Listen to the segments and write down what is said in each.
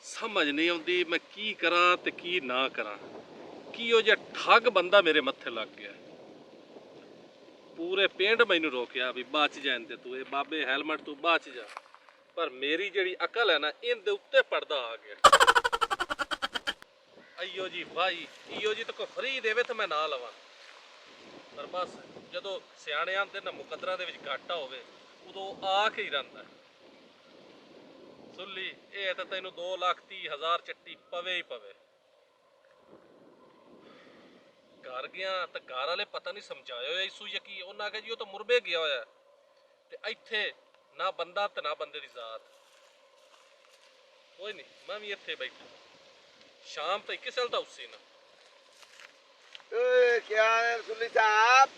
समझ नहीं आती मैं की करा ते की ना करा। की ओ जे ठग बंदा मेरे मत्थे लग गया। पूरे पिंड मैनू रोकया भी बच जान दे तू, बाबे हेलमेट तू बच जा। पर मेरी जेड़ी अकल है ना इनदे उत्ते पर्दा आ गया। अयो जी भाई इयो जी तो कोई फ्री देवे तो मैं ना लवां। पर बस जदों सियाणे आंदे ना मुकद्दरा दे विच घाटा होवे उदों आख ही रहिंदा सुल्ली ये तो तेनू 2,30,000 चट्टी पवे ही पवे। घर गया तो घर वाले पता नहीं समझाया इसू यकी उन्हें आख्या जी वो तो मुरबे गया होया ते इत्थे ना बंदा ते ना बंदे दी जात। कोई नहीं मैं भी इत्थे बैठा शाम तक किस चलता उसी ना। क्या है सुल्ली साहब?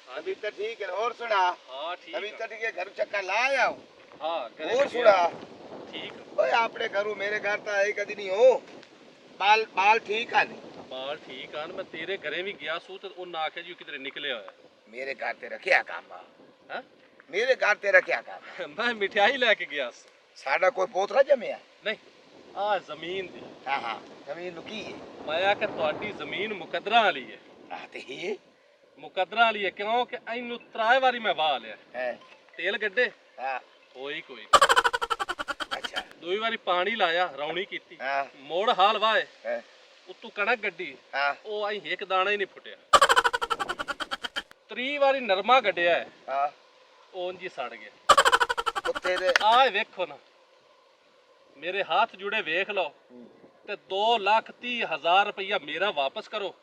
हाँ अभी तो ठीक है और सुना? हाँ ठीक अभी है। तो ठीक है घर चक्कर लाया हूँ। हाँ और सुना? ठीक ओए आपने घरों मेरे घर तो आए कदी नहीं हो। बाल बाल ठीक है नहीं? बाल ठीक है मैं तेरे घरे भी गया सू तो उन्हें आख्या जी किधरे निकले होया। मेरे घर तेरा क्या काम है? हाँ? मेरे घर तेरा क्या काम है? मैं मिठाई लेके गया सी। साडा कोई पोतरा जमिया? नहीं आ जमीन दी। हाँ हाँ जमीन लुकी है। मैं आख्या तुहाडी जमीन मुकद्दरा वाली है। आते ही मुकद्दरा वाली है क्यों कि इनू 3 वारी मैं वाह लिया है। तेल गड्ढे हाँ होई कोई अच्छा 2 वारी पानी लाया रौनी कीती हाँ मोड़ हाल वाए है उतू कणक गड्डी हाँ ओ आई एक दाना ही नहीं फुटिया। 3 वारी नरमा गड्ढिया है हाँ ओन जी सड़ गया। तो तेरे आ वेखो ना मेरे हाथ जुड़े वेख लो ते 2,30,000 रुपया मेरा वापस करो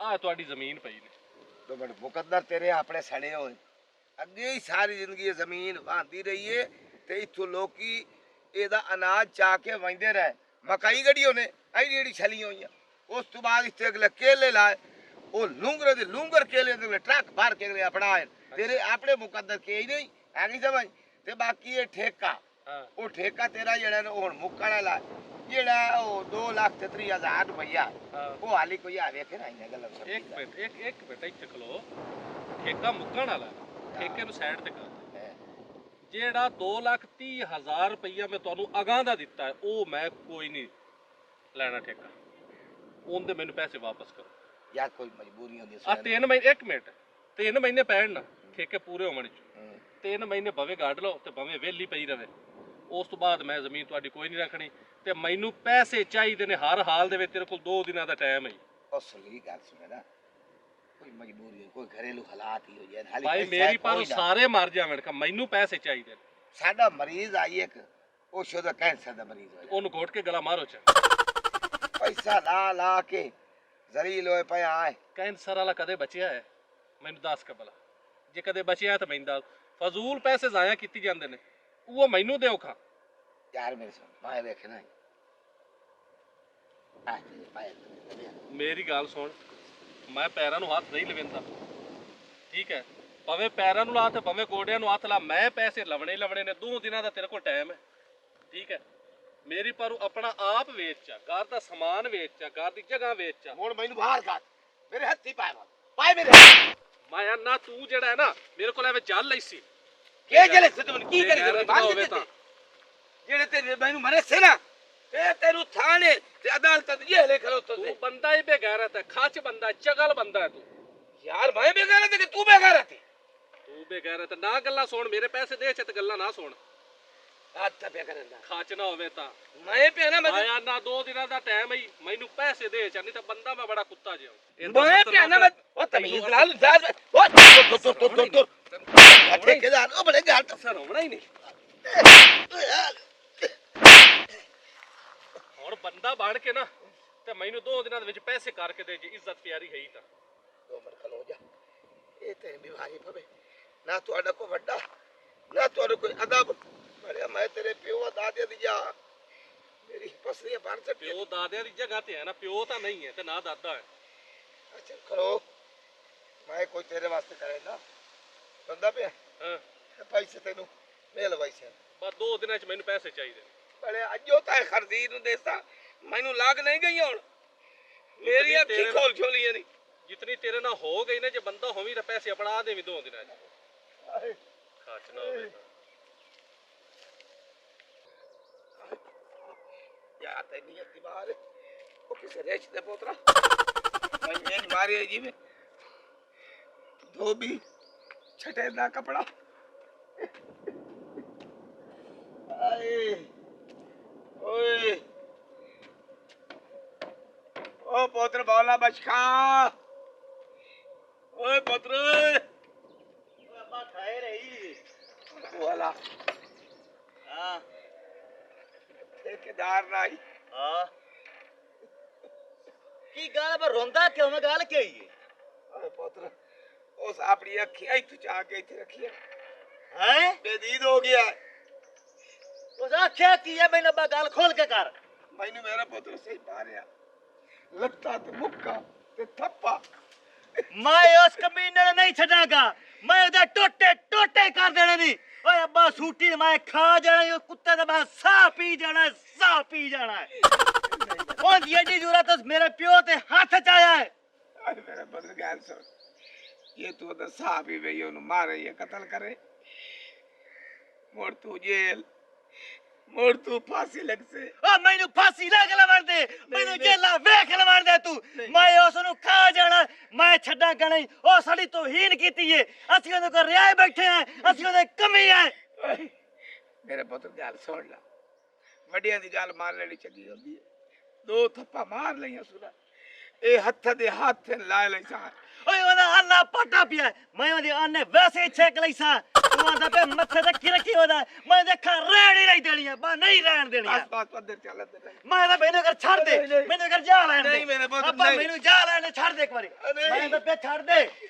आ तुहाडी जमीन पई ने। तो बड़ मुकद्दर तेरे अपने सड़े होए अगे ही सारी जिंदगी जमीन बांधी रही है ते इथों लोकी एदा अनाज चा के वंदे रहे मकई गड़ियों ने आई जेड़ी छलियां हुई उस तो बाद इत्थे अगले केले लाए ओ लूंगर दे लूंगर केले अगले ट्रक भर के अगले अपनाए तेरे अपने मुकद्दर के ही नहीं आगे समझ ते बाकी ये ठेका हाँ ਉਹ ਠੇਕਾ ਤੇਰਾ ਜਿਹੜਾ ਨਾ ਹੁਣ ਮੁੱਕਣ ਵਾਲਾ ਜਿਹੜਾ ਉਹ 2,30,000 ਰੁਪਇਆ हाँ ਉਹ ਹਾਲੀ ਕੋਈ ਆ ਵੇਖੇ ਨਾ ਇਹਨਾਂ ਗੱਲਾਂ एक मिनट एक मिनट इत्थे खलो ठेका मुक्कण वाला ठेके ਨੂੰ ਸਾਈਡ ਤੇ ਕਰ ਜਿਹੜਾ 2,30,000 ਰੁਪਇਆ ਮੈਂ ਤੁਹਾਨੂੰ ਅਗਾਂਹ ਦਾ ਦਿੱਤਾ ਹੈ ਉਹ ਮੈਂ ਕੋਈ ਨਹੀਂ ਲੈਣਾ ਠੇਕਾ ਉਹਦੇ ਮੈਨੂੰ ਪੈਸੇ ਵਾਪਸ ਕਰੋ। ਯਾਰ ਕੋਈ ਮਜਬੂਰੀ ਹੁੰਦੀ ਆ 3 ਮਹੀਨੇ 1 ਮਿੰਟ 3 ਮਹੀਨੇ ਪੈਣ ਨਾ ਠੇਕੇ ਪੂਰੇ ਹੋਣ ਚ 3 ਮਹੀਨੇ ਭਵੇਂ ਕੱਢ ਲਓ ਤੇ ਭਵੇਂ ਵਿਹਲੀ ਪਈ ਰਵੇ ਉਸ ਤੋਂ ਬਾਅਦ ਮੈਂ ਜ਼ਮੀਨ ਤੁਹਾਡੀ ਕੋਈ ਨਹੀਂ ਰੱਖਣੀ ਤੇ ਮੈਨੂੰ ਪੈਸੇ ਚਾਹੀਦੇ ਨੇ ਹਰ ਹਾਲ ਦੇ ਵਿੱਚ ਤੇਰੇ ਕੋਲ 2 ਦਿਨਾਂ ਦਾ ਟਾਈਮ ਹੈ। ਅਸਲੀ ਗੱਲ ਸੁਣੇ ਨਾ ਕੋਈ ਮਜਬੂਰੀ ਹੈ ਕੋਈ ਘਰੇਲੂ ਹਾਲਾਤ ਹੀ ਹੋ ਜਾਣ ਹਾਲੀ ਭਾਈ ਮੇਰੀ ਪਰ ਸਾਰੇ ਮਰ ਜਾਵਣ ਕਾ ਮੈਨੂੰ ਪੈਸੇ ਚਾਹੀਦੇ ਨੇ। ਸਾਡਾ ਮਰੀਜ਼ ਆਈ ਇੱਕ ਉਹ ਸ਼ੁਦਾ ਕੈਂਸਰ ਦਾ ਮਰੀਜ਼ ਹੋਇਆ ਉਹਨੂੰ ਘੋਟ ਕੇ ਗਲਾ ਮਾਰੋ ਚ ਪੈਸਾ ਲਾ ਲਾ ਕੇ ਜ਼ਲੀਲ ਹੋਏ ਪਿਆ ਆਏ ਕੈਂਸਰ ਵਾਲਾ ਕਦੇ ਬਚਿਆ ਹੈ ਮੈਨੂੰ ਦੱਸ ਕੇ ਭਲਾ ਜੇ ਕਦੇ ਬਚਿਆ ਤਾਂ ਮੈਨੂੰ ਦੱਸ ਫਜ਼ੂਲ ਪੈਸੇ ਜ਼ਾਇਆ ਕੀਤੀ ਜਾਂਦੇ ਨੇ ਉਹ ਮੈਨੂੰ ਦਿਓ ਖਾ। ਯਾਰ ਮੇਰੇ ਸੁਣ ਮੈਂ ਵੇਖਣਾ ਆ ਮੇਰੀ ਗੱਲ ਸੁਣ ਮੈਂ ਪੈਰਾਂ ਨੂੰ ਹੱਥ ਨਹੀਂ ਲਵੇਂਦਾ ਠੀਕ ਹੈ ਭਾਵੇਂ ਪੈਰਾਂ ਨੂੰ ਲਾ ਤੇ ਭਾਵੇਂ ਗੋਡਿਆਂ ਨੂੰ ਹੱਥ ਲਾ ਮੈਂ ਪੈਸੇ ਲਵਣੇ ਨੇ 2 ਦਿਨਾਂ ਦਾ ਤੇਰੇ ਕੋਲ ਟਾਈਮ ਹੈ ਠੀਕ ਹੈ ਮੇਰੀ ਪਰ ਆਪਣਾ ਆਪ ਵੇਚਾ ਘਰ ਦਾ ਸਮਾਨ ਵੇਚਾ ਘਰ ਦੀ ਜਗ੍ਹਾ ਵੇਚਾ ਹੁਣ ਮੈਨੂੰ ਬਾਹਰ ਕੱਢ ਮੇਰੇ ਹੱਥੀ ਪਾਏ ਮੇਰੇ ਮੈਂ ਨਾ ਤੂੰ ਜਿਹੜਾ ਹੈ ਨਾ ਮੇਰੇ ਕੋਲ ਐਵੇਂ ਚੱਲ ਲਈ ਸੀ ਕੀ ਗਲੇ ਸੇ ਤੂੰ ਕੀ ਕਰੀ ਹੋਵੇ ਤਾਂ ਜਿਹੜੇ ਤੇ ਮੈਨੂੰ ਮਰੇ ਸੇ ਨਾ ਤੇ ਤੈਨੂੰ ਥਾਣੇ ਤੇ ਅਦਾਲਤ ਤੇ ਜੇਲੇ ਖਲੋਤੇ ਤੂੰ ਬੰਦਾ ਹੀ ਬੇਗੈਰਤ ਹੈ ਖੱਚ ਬੰਦਾ ਚਗਲ ਬੰਦਾ ਹੈ ਤੂੰ ਯਾਰ ਮੈਂ ਬੇਗੈਰਤ ਹੈ ਕਿ ਤੂੰ ਬੇਗੈਰਤ ਹੈ ਤੂੰ ਬੇਗੈਰਤ ਨਾ ਗੱਲਾਂ ਸੁਣ ਮੇਰੇ ਪੈਸੇ ਦੇ ਤੇ ਗੱਲਾਂ ਨਾ ਸੁਣ ਹੱਥ ਪਿਆ ਕਰਦਾ ਖੱਚ ਨਾ ਹੋਵੇ ਤਾਂ ਮੈਂ ਪਿਆ ਨਾ ਮੈਂ ਆਇਆ ਨਾ 2 ਦਿਨਾਂ ਦਾ ਟਾਈਮ ਹੈ ਮੈਨੂੰ ਪੈਸੇ ਦੇ ਨਹੀਂ ਤਾਂ ਬੰਦਾ ਮੈਂ ਬੜਾ ਕੁੱਤਾ ਜਿਹਾ ਮੈਂ ਪਿਆ ਨਾ ਮੈਂ ਉਹ ਤਮੀਜ਼ ਲਾਲ ਜ਼ਾਦ ਉਹ ਠੇਕੇਦਾਰ ਉਹ ਬੜੇ ਗੱਲ ਤਾਂ ਸਰ ਹੋਣਾ ਹੀ ਨਹੀਂ ਹੁਣ ਬੰਦਾ ਬਣ ਕੇ ਨਾ ਤੇ ਮੈਨੂੰ 2 ਦਿਨਾਂ ਦੇ ਵਿੱਚ ਪੈਸੇ ਕਰਕੇ ਦੇ ਜੇ ਇੱਜ਼ਤ ਪਿਆਰੀ ਹੈ ਹੀ ਤਾਂ 2 ਮਿੰਟ ਖਲੋ ਜਾ ਇਹ ਤੇਰੀ ਬਿਮਾਰੀ ਪਵੇ ਨਾ ਤੁਹਾਡਾ ਕੋਈ ਵੱਡਾ ਨਾ ਤੁਹਾਡਾ ਕੋਈ ਅਦਬ ਮਰਿਆ ਮੈਂ ਤੇਰੇ ਪਿਓ ਦਾਦੇ ਦੀ ਜਾ ਮੇਰੀ ਪਸਲੀਆਂ ਬਣ ਸਕੇ ਪਿਓ ਦਾਦਿਆਂ ਦੀ ਜਗ੍ਹਾ ਤੇ ਹੈ ਨਾ ਪਿਓ ਤਾਂ ਨਹੀਂ ਹੈ ਤੇ ਨਾ ਦਾਦਾ ਹੈ। ਅੱਛਾ ਖਲੋ ਮੈਂ ਕੋਈ ਤੇਰੇ ਵਾਸਤੇ ਕਰੇ ਨਾ ਬੰਦਾ ਪਿਆ ਹਾਂ ਪੈਸੇ ਤੈਨੂੰ ਮੇਲ ਵੈਸੇ ਬਸ 2 ਦਿਨਾਂ ਚ ਮੈਨੂੰ ਪੈਸੇ ਚਾਹੀਦੇ ਬੜੇ ਅੱਜੋ ਤਾਂ ਖਰਦੀਦ ਨੂੰ ਦੇਸਾ ਮੈਨੂੰ ਲੱਗ ਨਹੀਂ ਗਈ ਹੁਣ ਮੇਰੀ ਅੱਖੀ ਖੋਲ ਛੋਲੀਆਂ ਨਹੀਂ ਜਿਤਨੀ ਤੇਰੇ ਨਾਲ ਹੋ ਗਈ ਨਾ ਜੇ ਬੰਦਾ ਹੋਵੀ ਤਾਂ ਪੈਸੇ ਆਪਣਾ ਦੇਵੀਂ 2 ਦਿਨਾਂ ਚ ਖਰਚ ਨਾ ਹੋਵੇ ਯਾ ਤੇ ਨੀਅਤ ਦੀ ਮਾਰ ਉਹ ਕਿਸੇ ਰੇਸ਼ ਦੇ ਪੋਤਰਾ ਮੈਂ ਮਾਰੇ ਜਿਵੇਂ ਧੋਬੀ ਛਟੇ ਦਾ ਕਪੜਾ ਆਏ ਓਏ ओ पुत्र बोला बचका ओए पुत्र अब्बा खाए रही बोला हां ठेकेदार नाई हां की गाल पर रोंदा क्यों मैं गाल के ही ओए पुत्र उस अपनी अखियां ही तुझा के इथे रखी हैं बेदीद हो गया उस आख्या की है मैंने अब्बा गाल खोल के कर मैंने मेरा पुत्र सही मारिया लत्ता ते मुक्का ते थप्पा मैं उस कमीने ने नहीं छड़ागा मैं उधर टोटे टोटे कर देने नहीं ओए अब्बा सूटी मैं खा जाना ये कुत्ते का मैं सा पी जाना कौन ये जी जरूरत है मेरे प्यो ते हाथ च आया है अरे मेरा पुत्र गाल सुन ये तू तो साहब ही भई ओनु मारे ये कत्ल करे मोड़ तू जेल मोड़ तू फांसी लग से ओ मैनू फांसी लग लवण दे मैनू जेला वेख लवण दे तू मैं उस नु खा जाना मैं छड्डांगा नहीं ओ साडी तौहीन कीती है असि ओदे को रियाए बैठे हैं असि ओदे कमी है मेरे पुत्र गल सुन ला वड्डियां दी गल मान लेनी चंगी होंदी है दो थप्पा मार लईया सुना ए हथ दे हाथ ला ले सा ओए ओदा अन्ना पाटा पिया मैं ओदे अन्ने वैसे ही छेक लईसा तू आंदा पे मथे ते की रखी ओदा मैं देखा रहन ही नहीं देनी है बा नहीं रहन देनी है बस अंदर चल अंदर मैं तो मैनू कर छड़ दे मैनू कर जा लैन दे नहीं मेरे पुत्र अब्बा नहीं मैनू जा लैन दे छड़ दे एक बारी मैं तो पे छड़ दे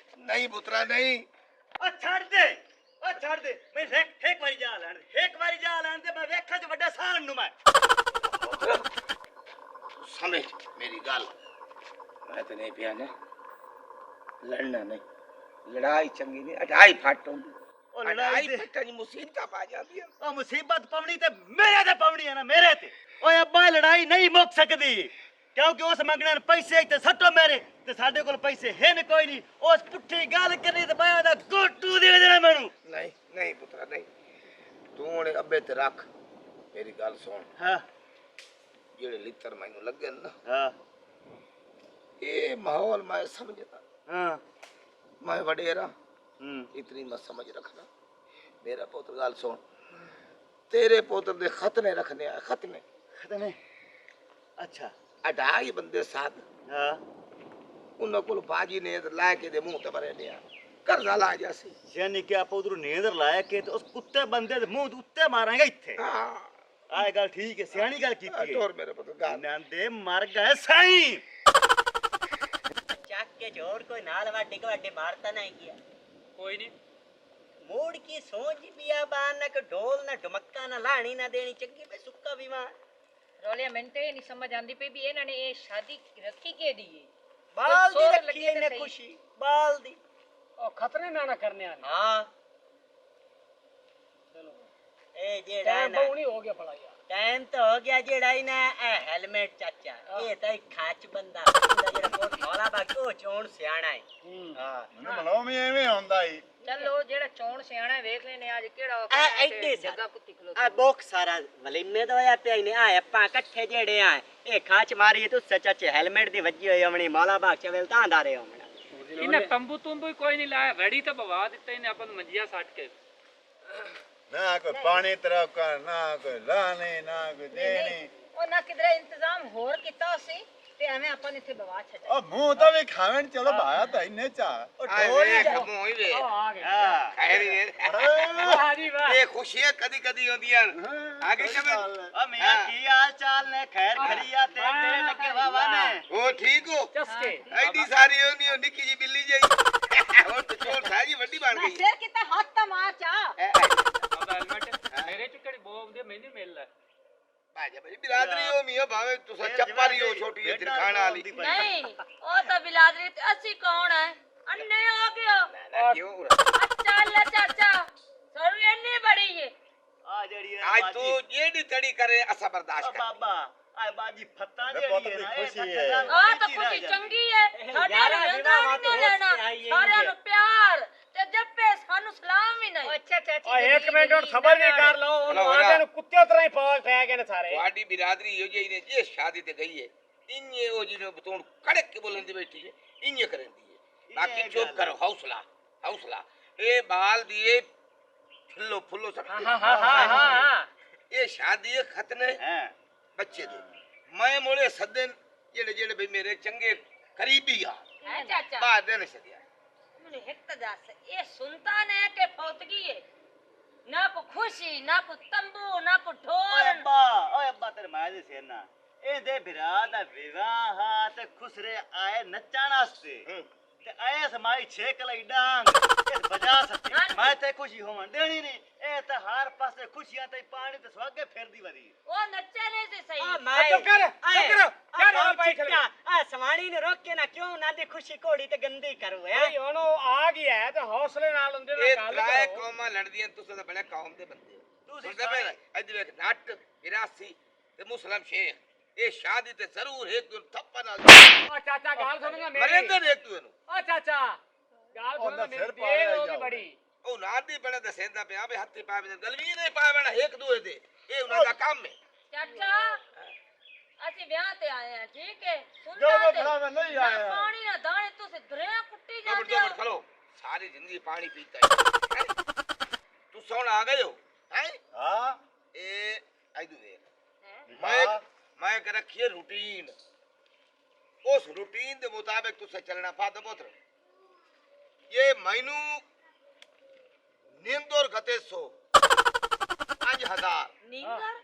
नहीं पुत्रा नहीं ओ छड़ दे मैं एक बारी जा लैन दे मैं वेखा च बड़ा सान नु मैं समझ मेरी गल मैं तो नहीं पिया ना लड़ना नहीं लड़ाई चंगी नहीं अढ़ाई फट होंदी ओ लड़ाई ते फट मुसीबत पा जाती है ओ मुसीबत पवनी ते मेरे ते पवनी है ना मेरे ते ओए अब्बा लड़ाई नहीं मुक सकदी क्योंकि उस मंगने ने पैसे ते सट्टो मेरे ते साडे कोल पैसे है न कोई नहीं उस पुट्ठी गल करनी ते मैं ओदा गोटू दे देना मैनू नहीं नहीं पुत्रा नहीं तू हुणे अब्बे ते रख मेरी गल सुन हां जेड़े लितर मैनू लगे ना हां ये माहौल मैं समझता हां मैं वडेरा इतनी मत समझ रखना मेरा पुत्र गल सुन तेरे पुत्र दे खतने रखने आ खतने खतने अच्छा अढ़ाई बंदे साथ हां उन्हों को बाजी ने ला के दे मुंह ते भरे लिया कर्जा ला जासी यानी कि आप उधर नींदर लाया के तो उस कुत्ते बंदे दे मुंह उत्ते मारांगे इत्थे हां आए गल ठीक है सियानी गल कीती है टोर मेरे पुत्र गल नंदे मर गए साईं ਚੱਕ ਕੇ ਜ਼ੋਰ ਕੋਈ ਨਾਲ ਵਾਡੇ ਮਾਰਤਾ ਨਹੀਂ ਗਿਆ ਕੋਈ ਨਹੀਂ ਮੋੜ ਕੀ ਸੋਚ ਬਿਆਬਾਨ ਨਾ ਕੋ ਢੋਲ ਨਾ ਢਮੱਕਾ ਨਾ ਲਾਣੀ ਨਾ ਦੇਣੀ ਚੰਗੀ ਬੇ ਸੁੱਕਾ ਵਿਵਾ ਰੋਲਿਆ ਮੈਨੂੰ ਤੇ ਇਹ ਨਹੀਂ ਸਮਝ ਆਂਦੀ ਪਈ ਵੀ ਇਹਨਾਂ ਨੇ ਇਹ ਸ਼ਾਦੀ ਰੱਖੀ ਕੇ ਦੀ ਏ ਬਾਲ ਦੀ ਸੋਰ ਰੱਖੀ ਲੱਗੀ ਇਹਨੇ ਤੇ ਸਹੀ। ਖੁਸ਼ੀ ਬਾਲ ਦੀ ਉਹ ਖਤਰੇ ਨਾ ਕਰਨੇ ਆ ਹਾਂ ਚਲੋ ਇਹ ਜਿਹੜਾ ਨਾ ਬਹੁਣੀ ਹੋ ਗਿਆ ਭਲਾ ਯਾਰ ਟਾਈਮ ਤਾਂ ਹੋ ਗਿਆ ਜਿਹੜਾ ਹੀ ਨਾ ਇਹ ਹੈਲਮਟ ਚਾਚਾ ਇਹ ਤਾਂ ਇੱਕ ਖਾਚ ਬੰਦਾ ਹੁੰਦਾ ਜਿਹੜਾ ਕੋਟ ਮੌਲਾ ਬਾਕੀ ਉਹ ਚੋਣ ਸਿਆਣਾ ਹੈ ਹਾਂ ਮੈਨੂੰ ਮਨੋਂ ਵੀ ਐਵੇਂ ਹੁੰਦਾ ਈ ਚਲੋ ਜਿਹੜਾ ਚੋਣ ਸਿਆਣਾ ਵੇਖ ਲੈਨੇ ਅੱਜ ਕਿਹੜਾ ਆ ਐਡੇ ਜੱਗਾ ਕੁੱਤੀ ਆ ਖਲੋਤੀ ਬੋਕ ਸਾਰਾ ਵਲੀਮੇ ਦਾ ਹੋਇਆ ਪਿਆ ਨੇ ਆ ਆਪਾਂ ਇਕੱਠੇ ਜਿਹੜੇ ਆ ਇਹ ਖਾਚ ਮਾਰੀ ਤੂੰ ਚਾਚੇ ਹੈਲਮਟ ਦੀ ਵੱਜੀ ਹੋਈ ਆਵਣੀ ਮੌਲਾ ਬਾਗ ਚਵੇਲ ਤਾਂ ਆਂਦਾ ਰਹੇ ਹੋਣਾ ਇਹਨਾਂ ਤੰਬੂ ਤੁੰਬੂ ਕੋਈ ਨਹੀਂ ਲਾਇਆ ਵੜੀ ਤਾਂ ਬਵਾ ਦਿੱਤਾ ਇਹਨੇ ਆਪਾਂ ਨੂੰ ਮੰਜੀਆਂ ਸੱਟ ਕੇ ਨਾ ਕੋਈ ਪਾਣੀ ਤਰਫ ਨਾ ਕੋਈ ਲਾਣੇ ਨਾ ਕੋਈ ਦੇਣੀ ਉਹ ਨਾ ਕਿਧਰੇ ਇੰਤਜ਼ਾਮ ਹੋਰ ਕੀਤਾ ਸੀ ਤੇ ਐਵੇਂ ਆਪਾਂ ਨੇ ਇੱਥੇ ਬਵਾ ਛੱਡਿਆ ਉਹ ਮੂੰਹ ਤਾਂ ਵੀ ਖਾਵਣ ਚਲੋ ਭਾਇਆ ਤਾਂ ਇੰਨੇ ਚਾ ਉਹ आए ਢੋਲ वे ਹੀ ਜਾ खमोई वे ਆ ਗਿਆ ਹਾਂ खैरी ਵਾਹ ਜੀ ਵਾਹ ये खुशियां कदी कदी होंदियां आगे चल ਓ ਮੀਆਂ ਕੀ ਹਾਲ ਚਾਲ ਨੇ ਖੈਰ ਖਰੀਆ ਤੇ ਤੇਰੇ ਲੱਗੇ ਵਾਵਾ ਨੇ ओ ठीक हो ਚਸਕੇ ਐਡੀ ਸਾਰੀ ਹੋਣੀ ਉਹ ਨਿੱਕੀ ਜੀ ਬਿੱਲੀ ਜਾਈ ਉਹ ਤੇ ਚੋਰ ਸਾਜੀ ਵੱਡੀ ਬਣ ਗਈ ਸਿਰ ਕਿਤੇ ਹੱਥ ਤਾਂ ਮਾਰ ਚਾ ਆਪਦਾ ਹੈਲਮਟ ਮੇਰੇ ਚ ਕਿਹੜੀ ਬੋਬ ਦੇ ਮੈਨੂੰ ਮਿਲ ਲੈ ਭਾਜਾ ਭਾਜੀ ਬਿਰਾਦਰੀ ਹੋ ਮੀਆਂ ਭਾਵੇਂ ਤੁਸੀਂ ਚੱਪਾ ਰਹੀ ਹੋ ਛੋਟੀ ਜਿਹੀ ਦਿਰਖਾਣਾ ਵਾਲੀ नहीं वो तो बिलादरी असि कौन है अन्ने हो गयो ਨਾ ਕਿਉਂ अच्छा अल्लाह चाचा सरू इतनी बड़ी है ਆ ਜਿਹੜੀ आज तू जेडी तड़ी करे असा बर्दाश्त कर ਬਾਬਾ ਆ ਬਾਜੀ ਫੱਤਾ ਤੇ ਜਿਹੜੀ ਪੁੱਤ ਹੈ ਦੀ ਨਾ ਖੁਸ਼ੀ ਇਹ ਹੈ। आ तो खुशी चंगी है साडे यारा नु बिना नहीं तो लेना होश से आई है सारे मुझे। नु प्यार ते जप्पे ਤੁਹਾਨੂੰ ਸਲਾਮ ਵੀ ਨਹੀਂ ਅੱਛਾ ਚਾਚੀ ਓਏ ਇੱਕ ਮਿੰਟ ਹੁਣ ਸਬਰ ਨਹੀਂ ਕਰ ਲਓ ਉਹਨੂੰ ਹਲੋ, ਆਂਦੇ ਨੂੰ ਕੁੱਤੇ ਤਰ੍ਹਾਂ ਹੀ ਪਾਗ ਪੈ ਗਏ ਨੇ ਸਾਰੇ ਤੁਹਾਡੀ ਬਿਰਾਦਰੀ ਇਹੋ ਜਿਹੀ ਨੇ ਜੇ ਸ਼ਾਦੀ ਤੇ ਗਈ ਹੈ ਇੰਨੇ ਉਹ ਜਿਹਨੂੰ ਬਤੌਣ ਕੜਕ ਕੇ ਬੋਲਣ ਦੀ ਬੈਠੀ ਹੈ ਇੰਨੇ ਕਰਦੀ ਹੈ ਬਾਕੀ ਚੁੱਪ ਕਰੋ ਹੌਸਲਾ ਹੌਸਲਾ ਇਹ ਬਾਲ ਦੀਏ ਫੁੱਲੋ ਫੁੱਲੋ ਸਭ ਹਾਂ ਇਹ ਸ਼ਾਦੀ ਹੈ ਖਤਨੇ ਹਾਂ ਬੱਚੇ ਦੇ ਮੈਂ ਮੋਲੇ ਸੱਦਨ ਜਿਹੜੇ ਜਿਹੜੇ ਵੀ ਮੇਰੇ ਚੰਗੇ ਕਰੀਬੀ ਆ ਹੈ ਚਾਚਾ ਬਾਹਰ ਦੇ ਨਹੀਂ ਸਦਿਆ ਮੈਨੂੰ ਇੱਕ ਤਾਂ ਦੱਸ ਇਹ ਸੁਣਤਾ ਨੇ ਕਿ ਫੌਤਗੀ ਹੈ ਨਾ ਕੋ ਖੁਸ਼ੀ ਨਾ ਕੋ ਤੰਬੂ ਨਾ ਕੋ ਢੋਲ ਓਏ ਅੱਬਾ ਤੇਰੇ ਮਾਂ ਦੇ ਸਿਰ ਨਾ ਇਹਦੇ ਭਰਾ ਦਾ ਵਿਵਾਹ ਤੇ ਖੁਸਰੇ ਆਏ ਨੱਚਣ ਵਾਸਤੇ ਤੇ ਆਏ ਸਮਾਈ ਛੇ ਕਲਈ ਡਾਂਗ ਇਸ ਵਜ੍ਹਾ ਸੱਚੀ ਮੈਂ ਤੇ ਖੁਸ਼ੀ ਹੋਵਣ ਦੇਣੀ ਨਹੀਂ ਇਹ ਤਾਂ ਹਰ ਪਾਸੇ ਖੁਸ਼ੀਆਂ ਤੇ ਪਾਣੀ ਤੇ ਸਵਾਗੇ ਫਿਰਦੀ ਵਦੀ ਉਹ ਨੱਚੇ ਨੇ ਤੇ ਸਹੀ ਚੁੱਪ ਕਰ ਕਿਆ ਰੌਲਾ ਪਾਈ ਖੜੇ ਆ ਸਵਾਣੀ ਨੂੰ ਰੋਕ ਕੇ ਨਾ ਕਿਉਂ ਉਹਨਾਂ ਦੀ ਖੁਸ਼ੀ ਘੋੜੀ ਤੇ ਗੰਦੀ ਕਰੂ ਹੈ ਓਏ ਹੁਣ ਉਹ ਆ ਗਿਆ ਹੈ ਤੇ ਹੌਸਲੇ ਨਾਲ ਉਹਦੇ ਨਾਲ ਇਹ ਗੱਲ ਤਰਾਏ ਕਰੋ ਕੌਮਾਂ ਲੜਦੀਆਂ ਤੁਸੀਂ ਤਾਂ ਬੜੇ ਕੌਮ ਦੇ ਬੰਦੇ ਹੋ ਤੁਸੀਂ ਸੁਣਦੇ ਪਏ ਅੱਜ ਵੇਖ ਨੱਟ ਵਿਰਾਸੀ ਤੇ ਮੁਸਲਮ ਸ਼ੇਖ ਇਹ ਸ਼ਾਦੀ ਤੇ ਜ਼ਰੂਰ ਇੱਕ ਦਿਨ ਥੱਪਾ ਨਾਲ ਓ ਚਾਚਾ ਗੱਲ ਸੁਣੂਗਾ ਮੇਰੀ ਮਰਿੰਦਰ ਇੱਕ ਤੂੰ ਇਹਨੂੰ ਓ ਚਾਚਾ ਗੱਲ ਸੁਣੂਗਾ ਮੇਰੀ ਦੇਰ ਹੋ ਗਈ ਬੜੀ ਉਹ ਨਾਦੀ ਬਣੇ ਦੱਸਦਾ ਪਿਆ ਵੀ ਹੱਥੀ ਪਾ ਵੀ ਗਲਵੀ ਨਹੀਂ ਪਾ ਬਣਾ ਇੱਕ ਦੂਏ ਦੇ ਇਹ ਉਹਨਾਂ ਦਾ ਕੰਮ ਹੈ ਚਾਚਾ ਅਸੀਂ ਵਿਆਹ ਤੇ ਆਏ ਆ ਠੀਕ ਹੈ ਸੁਣਦਾ ਤੇ ਨਹੀਂ ਆਇਆ ਪਾਣੀ ਨਾ ਦਾਣੇ ਤੁਸੀਂ ਦਰਿਆ ਕੁੱਟੀ ਦੋ ਜਾਂਦੇ ਹੋ ਖਲੋ ਸਾਰੀ ਜ਼ਿੰਦਗੀ ਪਾਣੀ ਪੀਤਾ ਹੈ ਤੂੰ ਸੌਣ ਆ ਗਏ ਹੋ ਹੈ ਹਾਂ ਇਹ ਆਇਦੂ ਵੇਖ ਹੈਂ? मैं कर रखी है रूटीन उस रूटीन के मुताबिक तुसे चलना फाद पुत्र ये मैनू नींदोर गते सो 5000 ਨੀਂਦਰ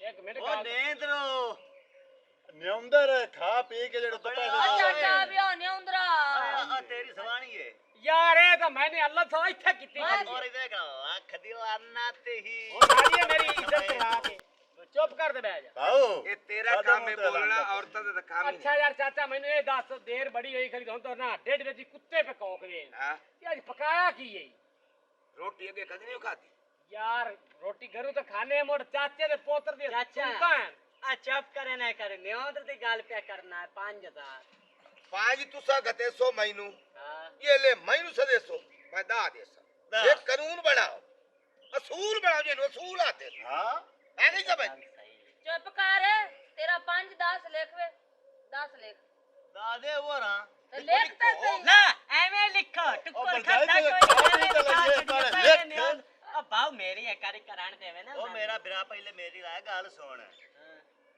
ਇੱਕ ਮਿੰਟ ਉਹ ਗੱਲ ਨੇਂਦਰੋ ਨਿਉਂਦਰ ਖਾ ਪੀ ਕੇ ਜਿਹੜਾ ਪੈਸੇ ਆ ਚਾਚਾ ਵਿਆਹ ਨਿਉਂਦਰਾ ਆ ਤੇਰੀ ਸਵਾਣੀ ਏ ਯਾਰ ਇਹ ਤਾਂ ਮੈਨੇ ਅੱਲਾ ਤੋਂ ਇੱਥੇ ਕੀਤੀ ਖੜੀ ਔਰ ਇਹਦੇ ਕਾ ਅੱਖ ਦਿਓ ਅੰਨਾ ਤੇ ਹੀ ਉਹ ਮਾਰੀ ਹੈ ਮੇਰੀ ਇੱਜ਼ਤ ਕਰਾ ਕੇ ਤੂੰ ਚੁੱਪ ਕਰ ਦੇ ਬਹਿ ਜਾ ਆਓ ये तेरा काम है बोलना औरतों का काम ही ਅੱਛਾ ਯਾਰ ਚਾਚਾ ਮੈਨੂੰ ਇਹ ਦੱਸ ਦੇਰ ਬੜੀ ਹੋਈ ਖਲੀ ਹੁਣ ਤਾਂ ਨਾ ਡੇਢ ਵਜੇ ਕੁੱਤੇ ਪੇ ਕੌਂਕਦੇ नहीं हाँ ਤੇ ਅੱਜ ਪਕਾਇਆ ਕੀ ਹੈ रोटी अगे कद नहीं खाती ਯਾਰ ਰੋਟੀ ਘਰੋਂ ਤਾਂ ਖਾਣੇ ਮੋੜ ਚਾਚੇ ਦੇ ਪੋਤਰ ਦੀ ਚਾਚਾ। ਸੁਣਤਾ ਹੈ ਆ ਚੁੱਪ करे ना करे नियोंद्र ਦੀ ਗੱਲ ਪਿਆ ਕਰਨਾ ਹੈ 5000 पांच तुसा गते सो मैनू ਹਾਂ ये ले मैनू सदे सो मैं दा दे दा। ये कानून बनाओ असूल बनाओ जे असूल आते ਹਾਂ है नहीं समझ ਚੁੱਪ ਕਰ ਤੇਰਾ 5 10 ਲਿਖ ਵੇ 10 ਲਿਖ ਦਾਦੇ ਹੋਰਾਂ ਤੇ ਲਿਖ ਤਾਂ ਸਹੀ ਨਾ ਐਵੇਂ ਲਿਖੋ ਟੁੱਕਰ ਬਲਦਾਈ ਖੱਟਾ ਤੇ ਕੋਈ ਕਾਹਦੀ ਐਵੇਂ ਤਾਂ ਲੱਗੀ ਲਿਖਾ ਪਰ ਛੱਡੀ ਲਿਖ। ਪਏ ਆ ਬਾਉ ਮੇਰੀ ਹੈ ਕਰੀ ਕਰਾਣ ਦੇਵੇ ਨਾ ਉਹ ਮੇਰਾ ਬਿਰਾ ਪਹਿਲੇ ਮੇਰੀ ਰਾਹ ਗੱਲ ਸੁਣ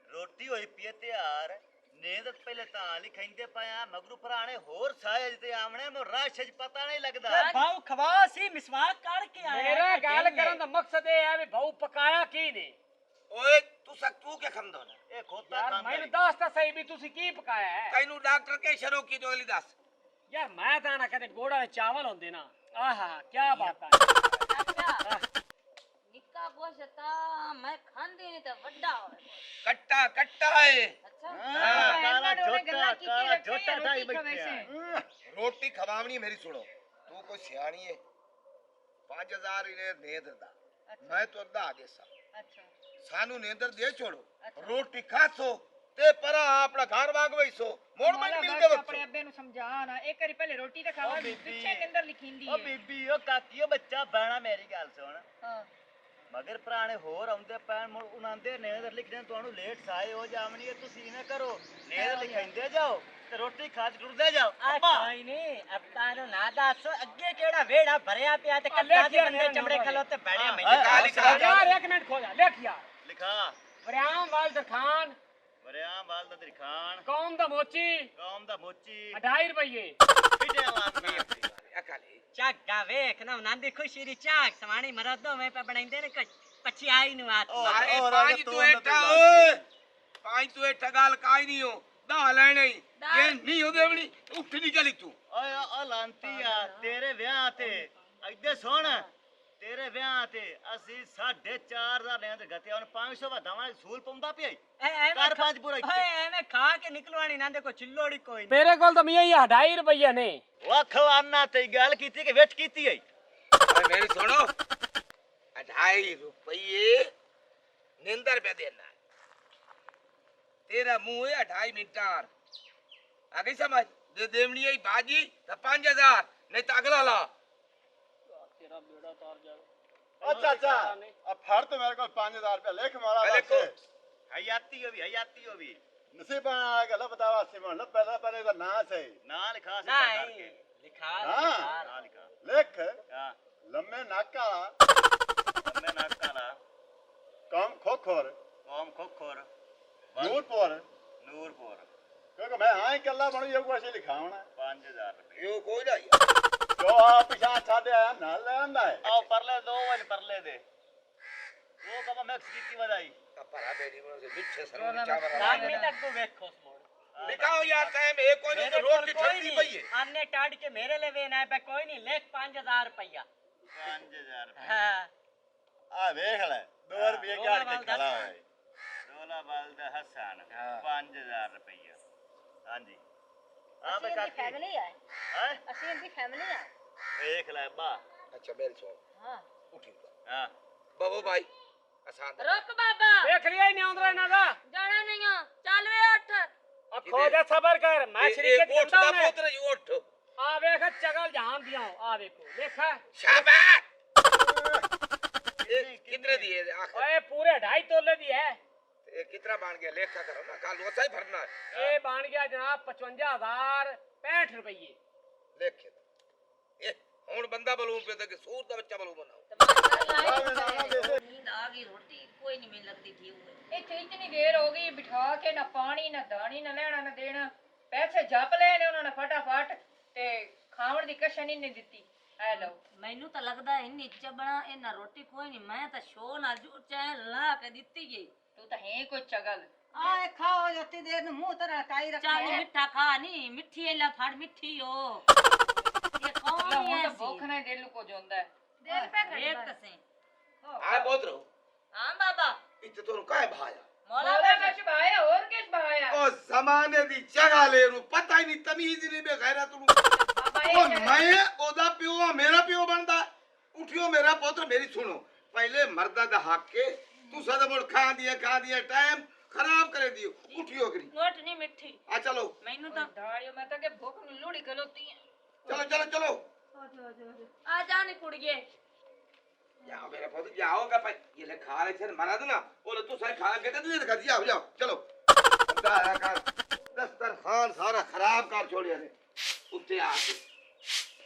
ਰੋਟੀ ਹੋਈ ਪੀਏ ਤਿਆਰ ਨੀਂਦ ਪਹਿਲੇ ਤਾਂ ਲਿਖਾਂਦੇ ਪਿਆ ਮਗਰੂ ਭਰਾਣੇ ਹੋਰ ਸਾਇਜ ਤੇ ਆਵਣੇ ਮੋ ਰਾਸ਼ ਚ ਪਤਾ ਨਹੀਂ ਲੱਗਦਾ ਬਾਉ ਖਵਾ ਸੀ ਮਿਸਵਾਕ ਕੱਢ ਕੇ ਆਇਆ ਮੇਰਾ ਗੱਲ ਕਰਨ ਦਾ ਮਕਸਦ ਇਹ ਹੈ ਵੀ ਭਾਉ ਪਕਾਇਆ ਕੀ ਨੇ ओए तुसा तू क्या खमदो ना ਇਹ ਖੋਤਾ ਯਾਰ ਖਾਂਦਾ ਮੈਨੂੰ ਦੱਸ ਤਾਂ ਸਹੀ ਵੀ ਤੁਸੀਂ ਕੀ ਪਕਾਇਆ ਹੈ ਤੈਨੂੰ ਡਾਕਟਰ ਕੇ ਸ਼ਰੋ ਕੀ ਜੋ ਅਗਲੀ ਦੱਸ ਯਾਰ ਮੈਂ ਤਾਂ ਨਾ ਕਦੇ ਗੋੜਾ ਦੇ ਚਾਵਲ ਹੁੰਦੇ ਨਾ ਆਹਾ ਕੀ ਬਾਤਾਂ ਅੱਛਾ ਨਿੱਕਾ ਗੋਸ਼ਤਾ ਮੈਂ ਖਾਂਦੀ ਨਹੀਂ ਤੇ ਵੱਡਾ ਹੋਵੇ ਕੱਟਾ ਕੱਟਾ ਹੈ ਅੱਛਾ ਕਾਲਾ ਝੋਟਾ ਕਾਲਾ ਰੱਖੀ ਝੋਟਾ ਰੋਟੀ ਢਾਈ ਖਵਾਈ ਬੈਠਿਆ ਰੋਟੀ ਖਵਾਵਣੀ ਮੇਰੀ ਸੁਣੋ ਤੂੰ ਕੋਈ ਸਿਆਣੀ ਹੈ 5000 ਇਹਨੇ ਨੀਂਦਰ ਦਾ ਮੈਂ तो ਅੱਧਾ ਦੇਸਾ ਅੱਛਾ ਸਾਨੂੰ ਨੀਂਦਰ ਦੇ ਛੋੜੋ ਰੋਟੀ ਖਾਸੋ ਤੇ ਪਰਾਂ ਆਪਣਾ ਘਰ ਵਾਗ ਵਈਸੋ ਮੋੜ ਮੜ ਮਿਲਦੇ ਆਪਣੇ ਵਕਤ ਅੱਬੇ ਨੂੰ ਸਮਝਾ ਨਾ ਇੱਕ ਵਾਰੀ ਪਹਿਲੇ ਰੋਟੀ ਤਾਂ ਖਾਵਾ ਪਿੱਛੇ ਨਿੰਦਰ ਲਿਖਿੰਦੀ ਉਹ ਹੈ ਬੀਬੀ ਉਹ ਕਾਕੀ ਉਹ ਬੱਚਾ ਬਹਿਣਾ ਮੇਰੀ ਗੱਲ ਸੁਣ ਹਾਂ ਮਗਰ ਭਰਾਣੇ ਹੋਰ ਆਉਂਦੇ ਪੈਣ ਮੁੜ ਉਹਨਾਂ ਦੇ ਨੇਦਰ ਲਿਖਦੇ ਤੁਹਾਨੂੰ ਲੇਟ ਸਾਏ ਹੋ ਜਾਵਣੀ ਹੈ ਤੁਸੀਂ ਨਾ ਕਰੋ ਨੇਦਰ ਲਿਖਾਂਦੇ ਜਾਓ ਤੇ ਰੋਟੀ ਖਾ ਕੇ ਟੁਰਦੇ ਜਾਓ ਆ ਅੱਬਾ ਕੋਈ ਨਹੀਂ ਅੱਪਾ ਨੂੰ ਨਾ ਦੱਸ ਅੱਗੇ ਕਿਹੜਾ ਵੇੜਾ ਭਰਿਆ ਪਿਆ ਤੇ ਕੱਟਾ ਦੇ ਬੰਦੇ ਚਮੜੇ ਖਲੋਤੇ ਬੈਠੇ ਮੈਨੂੰ ਯਾਰ ਇੱਕ ਮਿੰਟ ਖੋ ਜਾ ਲਿਖ ਯਾਰ ਲਿਖਾ ਵਰਿਆਮ ਵਾਲਦ ਖਾਨ ਵਰਿਆ ਵਾਲ ਦਾ ਦਿਖਾਣ ਕੌਮ ਦਾ ਮੋਚੀ ਕੌਮ ਦਾ ਮੋਚੀ 2.5 ਰੁਪਏ ਫਿਟੇ ਵਾਸਨਾ ਅਕਾਲੀ ਚਾਗਾ ਵੇਖ ਨਾ ਉਹਨਾਂ ਦੀ ਖੁਸ਼ੀ ਦੀ ਚਾਕ ਸਵਾਣੀ ਮਰਦੋ ਮੈਂ ਪਾ ਬਣਾਉਂਦੇ ਨੇ ਕੁਛ ਪੱਛੀ ਆਈ ਨੂੰ ਆਤ ਮਾਰੇ ਪੰਜ ਤੂੰ ਏਟਾ ਓਏ ਪੰਜ ਤੂੰ ਏਟਾ ਗੱਲ ਕਾਈ ਨਹੀਂ ਹੋ ਦਾ ਲੈਣੇ ਜੇ ਨਹੀਂ ਉਹਦੇ ਬਣੀ ਉੱਠ ਨਹੀਂ ਚਲੀ ਤੂੰ ਓਏ ਉਹ ਲਾਂਤੀ ਆ ਤੇਰੇ ਵਿਆਹ ਤੇ ਇੱਦੇ ਸੁਣ ਤੇਰੇ ਵਿਆਹ ਤੇ ਅਸੀਂ 4.5 ਦਾ ਲੈਂਦੇ ਗਤੇ ਹੁਣ 500 ਵਧਾਵਾਂ ਸੂਲ ਪਾਉਂਦਾ ਪਿਆ ਕਰ ਪੰਜ ਪੂਰਾ ਇੱਥੇ ਓਏ ਐਵੇਂ ਖਾ ਕੇ ਨਿਕਲਵਾਣੀ ਨਾ ਦੇਖੋ ਚਿੱਲੋੜੀ ਕੋਈ ਨੀ। ਮੇਰੇ ਕੋਲ ਤਾਂ ਮੀਆਂ ਹੀ 2.5 ਰੁਪਏ ਨੇ ਵਖਵਾਨਾ ਤੇ ਗੱਲ ਕੀਤੀ ਕਿ ਵੇਟ ਕੀਤੀ ਹੈ ਓਏ ਮੇਰੀ ਸੁਣੋ 2.5 ਰੁਪਏ ਨਿੰਦਰ पे देना तेरा मुंह है 2.5 मिनटार आ गई समझ दे देवनी है बाजी तो 5000 नहीं तो अगला ला तेरा बेड़ा तार जाए। अच्छा अच्छा अब फड़ तो मेरे को 5000 रुपया लिख मारा लिखो। हयाती हो भी नसीब बना गला बतावा सिमन लब पहला पहले का ना से ना लिखा से नहीं लिखा हाँ। ना लिखा लिख हां लम्बे नाका मैं नाक काला कम खोखोर कौम खोखोर नूरपुर नूरपुर क्योंकि मैं हाँ ही कल्ला बनू ये कुछ लिखावना 5000 रुपए यो कोई ना जो आप पिछा छाड़े आया ना ले आंदा है आओ परले दो वन परले दे वो कब मैक्स की बधाई परा बेड़ी में से मिठे सर रोना चावल मत रहा नामी तक को देखो मोड़ लिखाओ यार टाइम एक कोई नहीं तो रोटी ठंडी पई है आने टाड़ के मेरे ले वेना है पे कोई नहीं लेख 5000 रुपया 5000 रुपए हां आ देख ले 2 रुपये काट के खड़ा है डोला बालदा हसन हाँ। 5000 रुपया हां जी आप ਅਸੀਂ ਇਹਦੀ ਫੈਮਿਲੀ ਆ हैं ਅਸੀਂ ਇਹਦੀ ਫੈਮਿਲੀ ਆ देख ले बा अच्छा मेल सो ਹਾਂ उठी हां बाबू भाई आसान ਰੁਕ ਬਾਬਾ देख लिया ही नहीं आंदरा ना दा ਜਾਣਾ ਨਹੀਂ ਆ ਚੱਲ ਵੇ ਉੱਠ अब खो जा सबर कर मैं श्रीके उठ जनता दा ने पुत्र यू उठ आ देख चगल जहां दिया आ देखो देखा शाबाश ये कितने दिए आखिर ओए पूरे 2.5 तोले दी है ये कितना बन गया लेखा करो ना काल वसा ही भरना है ये बन गया जनाब 55065 रुपये लेखे ये ਹੁਣ ਬੰਦਾ ਬਲੂਮ पे तक सूर ਦਾ ਬੱਚਾ ਬਲੂਮ बनाओ नींद आ गई रोटी कोई नहीं मिल लगती थी वो ਇੱਥੇ ਇਤਨੀ ਦੇਰ ਹੋ ਗਈ ਬਿਠਾ ਕੇ ਨਾ ਪਾਣੀ ਨਾ ਦਾਣੀ ਨਾ ਲੈਣਾ ਨਾ ਦੇਣਾ ਪੈਸੇ ਜਪ ਲਏ ਨੇ ਉਹਨਾਂ ਨੇ ਫਟਾਫਟ ਤੇ ਖਾਵਣ ਦੀ ਕਸ਼ਨ ਹੀ ਨਹੀਂ ਦਿੱਤੀ ਐ ਲਓ ਮੈਨੂੰ ਤਾਂ ਲੱਗਦਾ ਇੰਨੀ ਚੱਬਣਾ ਇਹਨਾਂ ਰੋਟੀ ਕੋਈ ਨਹੀਂ ਮੈਂ ਤਾਂ ਸ਼ੋ ਨਾਲ ਜੂ ਚਾਹ ਲਾ ਕੇ ਦਿੱਤੀ ਗਈ ਤੂੰ ਤਾਂ ਹੈ ਕੋਈ ਚਗਲ ਆਏ ਖਾਓ ਜੱਤੀ ਦੇਰ ਨੂੰ ਮੂੰਹ ਤਰਾ ਟਾਈ ਰੱਖਿਆ ਚੱਲ ਮਿੱਠਾ ਖਾ ਨਹੀਂ ਮਿੱਠੀ ਐਲਾ ਫੜ ਮਿੱਠੀ ਹੋ ਇਹ ਕੌਣ ਅੱਲਾ ਹੁਣ ਹੈ ਤਾਂ ਭੁੱਖ ਨਾਲ ਦਿਲ ਨੂੰ ਕੁਝ ਹੁੰਦਾ ਹੈ ਦਿਲ ਪੇ ਇੱਕ ਕਸੇ ਆ ਬਹੁਤ ਰੋ ਹਾਂ ਬਾਬਾ ਇੱਥੇ ਤੁਹਾਨੂੰ ਕਾਹ ਭਾਇਆ ਮੌਲਾ ਮੌਲਾ ਬਾਬਾ ਵਿੱਚ ਭਾਇਆ ਹੋਰ ਕਿਸ ਭਾਇਆ ਉਹ ਜ਼ਮਾਨੇ ਦੀ ਜਗ੍ਹਾ ਲੈ ਨੂੰ ਪਤਾ ਹੀ ਨਹੀਂ ਤਮੀਜ਼ ਨਹੀਂ ਬੇਗੈਰਤ ਨੂੰ ਬਾਬਾ ਉਹ ਇਹ ਮੈਂ ਉਹਦਾ ਪਿਓ ਆ ਮੇਰਾ ਪਿਓ ਬਣਦਾ ਉਠਿਓ ਮੇਰਾ ਪੁੱਤਰ ਮੇਰੀ ਸੁਣੋ ਪਹਿਲੇ ਮਰਦਾਂ ਦਾ ਹੱਕ ਹੈ ਤੂੰ ਸਦਾ ਮੁੜ ਖਾ ਦਿਆ ਟਾਈਮ ਖਰਾਬ ਕਰੇ ਦਿਓ ਉਠਿਓ ਕਰੀ ਨੋਟ ਨਹੀਂ ਮਿੱਠੀ ਆ ਚਲੋ ਮੈਨੂੰ ਤਾਂ ਦਾੜਿਓ ਮੈਂ ਤਾਂ ਕਿ ਭੁੱਖ ਨੂੰ ਲੋੜੀ ਖਲੋਤੀ ਹੈ ਚਲੋ ਆ ਜਾ ਨੀ ਕੁੜੀਏ जाओ मेरा पुत्र जाओगा भाई ये ले खा ले फिर मरा देना बोले तू सारे खा के तो दिखा दिया जाओ चलो दारा का दस्तरखान सारा खराब कर छोड़िया ने उत्ते आके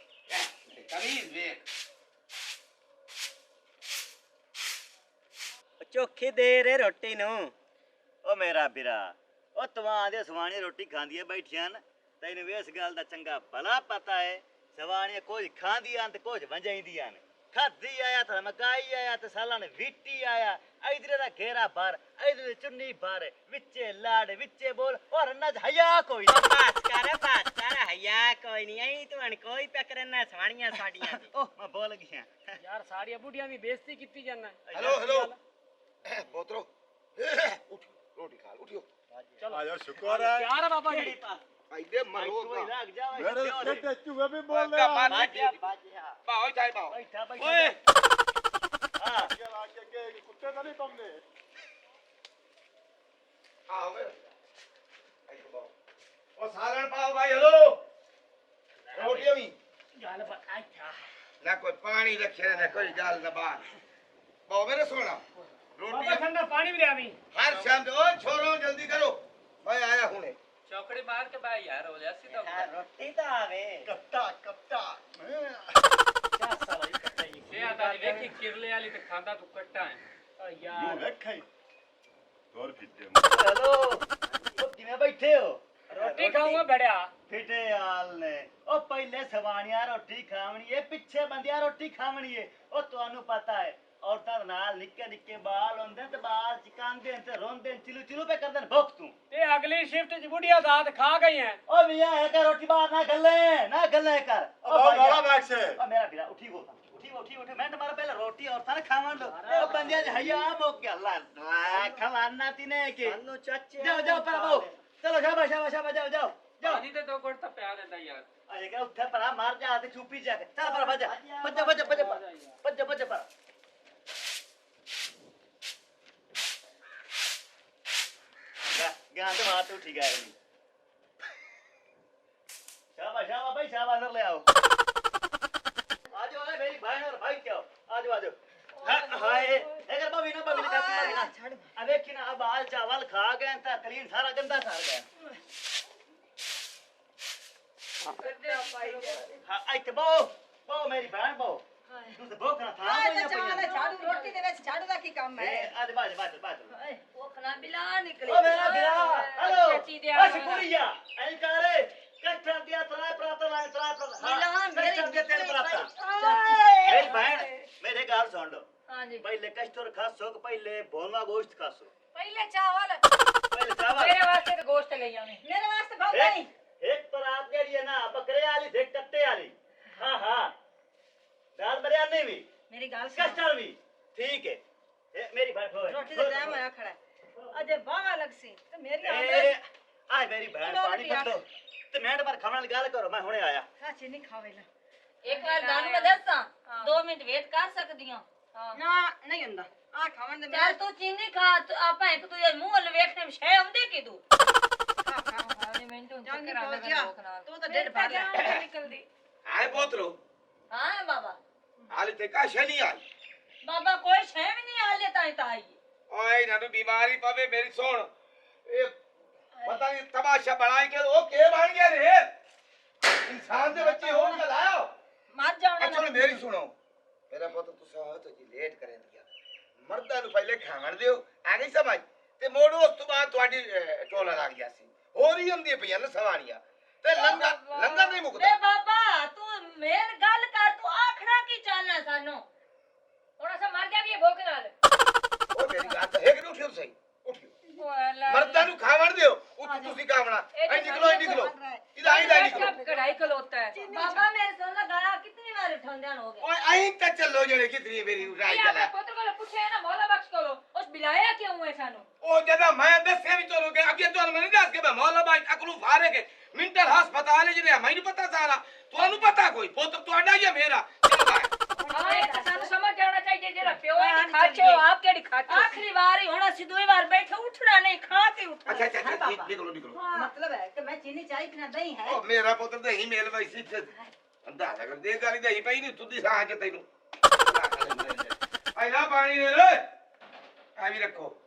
तमीज देख ਚੋਖੀ ਦੇ ਰੇ ਰੋਟੀ ਨੂੰ ਓ ਮੇਰਾ ਵੀਰਾ ਓ ਤਵਾਂ ਦੇ ਸਵਾਣੀ ਰੋਟੀ ਖਾਂਦੀਆਂ ਬੈਠੀਆਂ ਨੇ ਤੈਨੂੰ ਇਸ ਗੱਲ ਦਾ ਚੰਗਾ ਭਲਾ ਪਤਾ ਹੈ ਸਵਾਣੀਆਂ ਕੁਝ ਖਾਂਦੀਆਂ ਤੇ ਕੁਝ ਵੰਜਾਈਆਂ ਨੇ ਖਾਦੀ ਆਇਆ ਤਾਂ ਮਕਾਈ ਆਇਆ ਤੇ ਸਾਲਾਂ ਨੇ ਵੀਟੀ ਆਇਆ ਇਧਰੇ ਦਾ ਘੇਰਾ ਭਰ ਇਧਰੇ ਚੁੰਨੀ ਭਰ ਵਿੱਚੇ ਲਾੜ ਵਿੱਚੇ ਬੋਲ ਔਰ ਨਜ ਹਯਾ ਕੋਈ बस कर हया कोई नहीं आई तू अन कोई पकड़ ना सवाणियां साड़ियां दी ਓ ਮੈਂ ਬੋਲ ਗਿਆ यार साड़ियां बुढ़िया दी बेइज्जती कीती जाना हेलो पोतरो उठ रोटी खा उठियो चलो आ जाओ शुक्र है प्यार है बाबा जी आइदे मरो ਕੋਈ ਲੱਗ ਜਾਵੇ मेरे से चूहे भी बोल का रहे मार ਬਾਜਿਆ ਬਾਜਿਆ बाओ जाए बाओ ਬੈਠਾ ਬੈਠਾ ओए ਹਾਂ हैं कुत्ते तो नहीं तुमने आओ बे ऐसे बाओ ओ सारण पाओ भाई हेलो रोटी अभी गल पता था ना कोई पानी रखे ना कोई गाल ना बात बाओ मेरे सोना बाबा रोटी ठंडा पानी भी ले आवी हर शाम ओ छोरो जल्दी करो मैं आया हूं चौकड़ी मार के भाई यार हो जा सीधा रोटी तो आवे कट्टा क्या साला ये कट्टा ये से आता देखी किरले वाली तो खांदा तू कट्टा है यू यार रखे और फिटे हेलो ओ किਵੇਂ ਬੈਠੇ ਹੋ रोटी खाऊंगा बड़या ਫਿਟੇ ਹਾਲ ਨੇ ਉਹ ਪਹਿਲੇ ਸਵਾਣੀਆਂ ਰੋਟੀ ਖਾਵਣੀ ਏ ਪਿੱਛੇ ਬੰਦਿਆਂ ਰੋਟੀ ਖਾਵਣੀ ਏ ਉਹ ਤੁਹਾਨੂੰ ਪਤਾ ਹੈ ਔਰਤਾਂ ਦੇ ਨਾਲ ਨਿੱਕੇ ਨਿੱਕੇ ਬਾਲ ਹੁੰਦੇ ਤੇ ਬਾਲ ਚਿਕਾਂਦੇ ਤੇ ਰੋਂਦੇ ਚਿਲੂ ਚਿਲੂ ਪੇ ਕਰਦੇ ਨੇ ਭੁੱਖ ਤੂੰ ते अगली शिफ्ट च बुढ़िया दाद खा गई हैं ਉਹ ਮੀਆਂ ਹੈ ਕਿ ਰੋਟੀ ਬਾਹਰ ਨਾ ਗੱਲੇ ਕਰ अब गाला बैग से ਉਹ ਮੇਰਾ ਵੀਰਾ ਉਠੀ ਉਠੀ ਮੈਂ ਤੁਹਾਡਾ ਪਹਿਲਾਂ ਰੋਟੀ ਔਰਤਾਂ ਨੇ ਖਾਵਣ ਦੋ ਉਹ ਬੰਦਿਆਂ ਦੇ ਹਯਾ ਮੁੱਕ ਗਿਆ ਲਾ ਖਵਾਨਾ ਤਿਨੇ ਕੇ ਸਾਨੂੰ ਚਾਚੇ ਜਾਓ ਪਰ ਬਾਓ ਚਲੋ ਸ਼ਾਬਾਸ਼ ਜਾਓ पानी ते दो घुट तो प्या देता यार ਅਜੇ ਕਿ ਉੱਥੇ ਪਰਾ ਮਾਰ ਜਾ ਤੇ ਛੁਪੀ ਜਾ ਕੇ ਚੱਲ ਪਰ ਭੱਜ ਪਰ ਗਾਂ ਤੇ ਮਾਰ ਤੂੰ ਠੀਕ ਹੈ ਨਹੀਂ ਸ਼ਾਬਾਸ਼ ਭਾਈ ਸ਼ਾਬਾਸ਼ ਲੈ ਆਓ ਆਜੋ ਆ ਮੇਰੀ बहन और भाई क्या आज बाजू हाय अगर बवी ना काफी ना अब एक ना अब आल चावल खा गए ता क्लीन सारा गंदा सार गया हां आई ते बो मेरी बहन बो तू तो भूख ना था झाड़ू रोटी दे ਵਿੱਚ झाड़ू ਦਾ ਕੀ ਕੰਮ ਹੈ आज बाजू ਉਹ ਖਣਾ ਬਿਲਾ ਨਿਕਲੀ ओ मेरा बिरा हेलो चाची दे आ गुड़िया आई करे कष्ट दिया त्राय प्रात लाए त्राय प्रात मिला मेरी कष्ट दिया तेरे प्रात चाची मेरी बहन मेरे गाल सुन लो ਹਾਂਜੀ पहले कष्ट और खासो पहले भोलवा गोश्त खासो ਪਹਿਲੇ ਚਾਵਲ पहले चावल ਮੇਰੇ ਵਾਸਤੇ ਤਾਂ ਗੋਸ਼ਤ ਲਈ ਆਉਣੇ ਮੇਰੇ ਵਾਸਤੇ ਬਹੁਤ ਨਹੀਂ एक परात जेडी है ना बकरे वाली देख कट्टे वाली हां हां दाल बिरयानी भी ਮੇਰੀ ਗੱਲ कष्ट ਸੁਣ भी ठीक है ए मेरी बात हो ਰੋਟੀ ਦਾ ਟਾਈਮ ਆਇਆ ਖੜਾ ਹੈ। ਅਜੇ ਬਾਵਾ ਲੱਗ ਸੀ ਤੇ ਮੇਰੀ ए ਆਮਦ आय मेरी बहन पानी पट दो ते मिनट पर खाने वाली गल करो मैं हुणे आया ਸਾਚੀ ਨਹੀਂ ਖਾਵੇਲਾ ਇੱਕ ਵਾਰ ਦਾਨ ਮੈਂ ਦੱਸਾਂ 2 ਮਿੰਟ ਵੇਟ ਕਰ ਸਕਦੀ ਹਾਂ ਨਾ ਨਹੀਂ ਹੁੰਦਾ ਆ ਖਾਵਣ ਦੇ ਚੱਲ ਤੂੰ ਚੀਨੀ ਖਾ ਆਪਾਂ ਇੱਕ ਤੂੰ ਮੂੰਹ ਵੱਲ ਵੇਖਣੇ ਸ਼ੈ ਆਉਂਦੇ ਕਿ ਤੂੰ ਹਾਲੇ ਮੈਨੂੰ ਤਾਂ ਜੰਗੀ ਚੱਕਰ ਆਉਂਦਾ ਪਹੁੰਚਿਆ ਲੋਕ ਨਾਲ ਤੂੰ ਤਾਂ ਡੇਢ ਭਰ ਲੈ ਨਿਕਲਦੀ ਆਏ ਪੋਤਰੋ ਹਾਂ ਬਾਬਾ ਹਾਲੇ ਤੇ ਕਾਸ਼ਾ ਨਹੀਂ ਆਈ ਬਾਬਾ ਕੋਈ ਸ਼ੈ ਵੀ ਨਹੀਂ ਹਾਲੇ ਤਾਂ ਆਈ ਓਏ ਇਹਨਾਂ ਨੂੰ ਬਿਮਾਰੀ ਪਵੇ ਮੇਰੀ ਸੁਣ ਇਹ ਪਤਾ ਨਹੀਂ ਤਮਾਸ਼ਾ ਬਣਾਈ ਕੇ ਉਹ ਕੇ ਬਣ ਗਿਆ ਰੇ ਇਨਸਾਨ ਦੇ ਬੱਚੇ ਹੋ ਕੇ ਲਾਓ ਮਰ ਜਾਣਾ ਅੱਛਾ ਮੇਰੀ ਸੁਣੋ ਮੇਰਾ ਪੁੱਤ ਤੁਸੀਂ ਆਓ ਤਾਂ ਜੀ ਲੇਟ ਕਰਨ ਦਿਆ ਮਰਦਾਂ ਨੂੰ ਪਹਿਲੇ ਖਾਣ ਦਿਓ ਆ ਗਈ ਸਮਝ ਤੇ ਮੋੜੋ ਉਸ ਤੋਂ ਬਾਅਦ ਤੁਹਾਡੀ ਟੋਲਾ ਲੱਗ ਗਿਆ ਸੀ ਹੋਰ ਹੀ ਹੁੰਦੀ ਪਈਆਂ ਨਾ ਸਵਾਰੀਆਂ ਤੇ ਲੰਗਰ ਨਹੀਂ ਮੁੱਕਦਾ ਵੇ ਬਾਬਾ ਤੂੰ ਮੇਰ ਗੱਲ ਕਰ ਤੂੰ ਆਖਣਾ ਕੀ ਚਾਹਨਾ ਸਾਨੂੰ ਹੁਣ ਅਸਾਂ ਮਰ ਗਿਆ ਵੀ ਇਹ ਭੁੱਖ ਨਾਲ ਉਹ ਮੇਰੀ ਗੱਲ ਤਾਂ ਹੈ ਕਿ ਉੱਠਿਓ ਸਹੀ ਉੱਠਿਓ ਵਾਲਾ ਮਰਦਾਂ ਨੂੰ ਖਾਵਣ ਦਿਓ ਉੱਥੇ ਤੁਸੀਂ ਖਾਵਣਾ ਐ ਨਿਕਲੋ ਇਧਰ ਨਿਕਲੋ ਕੜਾਈ ਖਲੋਤਾ ਹੈ ਬਾਬਾ ਮੇਰੇ ਸੋਨਾ ਗਾਲਾਂ ਕਿਤਨੀ ਵਾਰ ਉਠਾਉਂਦਿਆਂ ਹੋ ਗਿਆ ਓਏ ਅਹੀਂ ਤਾਂ ਚੱਲੋ ਜਿਹੜੇ ਕਿਤਨੀ ਮੇਰੀ ਰਾਈ ਇਹ ਆਪਣੇ ਚਲਾ ਪੁੱਤਰ ਕੋਲ ਪੁੱਛਿਆ ਨਾ ਮੌਲਾ ਬਖਸ਼ ਕੋਲੋਂ ਉਸ ਬਿਲਾਇਆ ਕਿਉਂ ਹੈ ਸਾਨੂੰ ਉਹ ਜਦੋਂ ਮੈਂ ਦੱਸਿਆ ਵੀ ਤੁਹਾਨੂੰ ਕਿ ਅੱਗੇ ਤੁਹਾਨੂੰ ਨਹੀਂ ਦੱਸ ਕੇ ਮੈਂ ਮੌਲਾ ਬਾਈ ਅਕਲੂ ਫਾਰੇ ਕੇ ਮਿੰਟਲ ਹਸਪਤਾਲ ਜਿਹੜੇ ਮੈਨੂੰ ਪਤਾ ਸਾਰਾ ਤੁਹਾਨੂੰ ਪਤਾ ਕੋਈ ਪੁੱਤ ਤੁਹਾਡਾ ਜਾਂ ਮੇਰਾ ਹਾਂ ਇਹ ਤਾਂ ਸਾਨੂੰ ਸਮਝ ਆਉਣਾ ਚਾਹੀਦਾ ਜਿਹੜਾ ਪਿਓ ਦੀ ਖਾਚੇ ਹੋ ਆਪ ਕਿਹੜੀ ਖਾਚੇ ਆਖਰੀ ਵਾਰ ਹੀ ਹੁਣ ਅਸੀਂ ਦੂਈ ਵਾਰ ਬੈਠੇ ਉੱਠਣਾ ਨਹੀਂ ਖਾ ਕੇ ਉੱਠਣਾ ਅੱਛਾ ਅੱਛਾ ਨਿਕਲੋ ਮਤਲਬ ਹੈ ਕਿ ਮੈਂ ਚੀਨੀ ਚਾਹੀ ਪੀਣਾ ਨਹੀਂ ਹੈ ਉਹ ਮੇਰਾ ਪੁੱਤ ਦਹੀਂ ਮੇਲ ਵਈ ਸੀ ਅੰਦਾਜ਼ਾ ਕਰ ਦੇ ਗਾਲੀ ਦਹੀਂ ਪਈ ਨਹੀਂ ਤੁੱਦੀ ਸਾਹ ਚ ਤੈਨੂੰ ਆਇਆ ਪਾਣੀ ਦੇ ਲੈ ਆ ਵੀ ਰੱਖੋ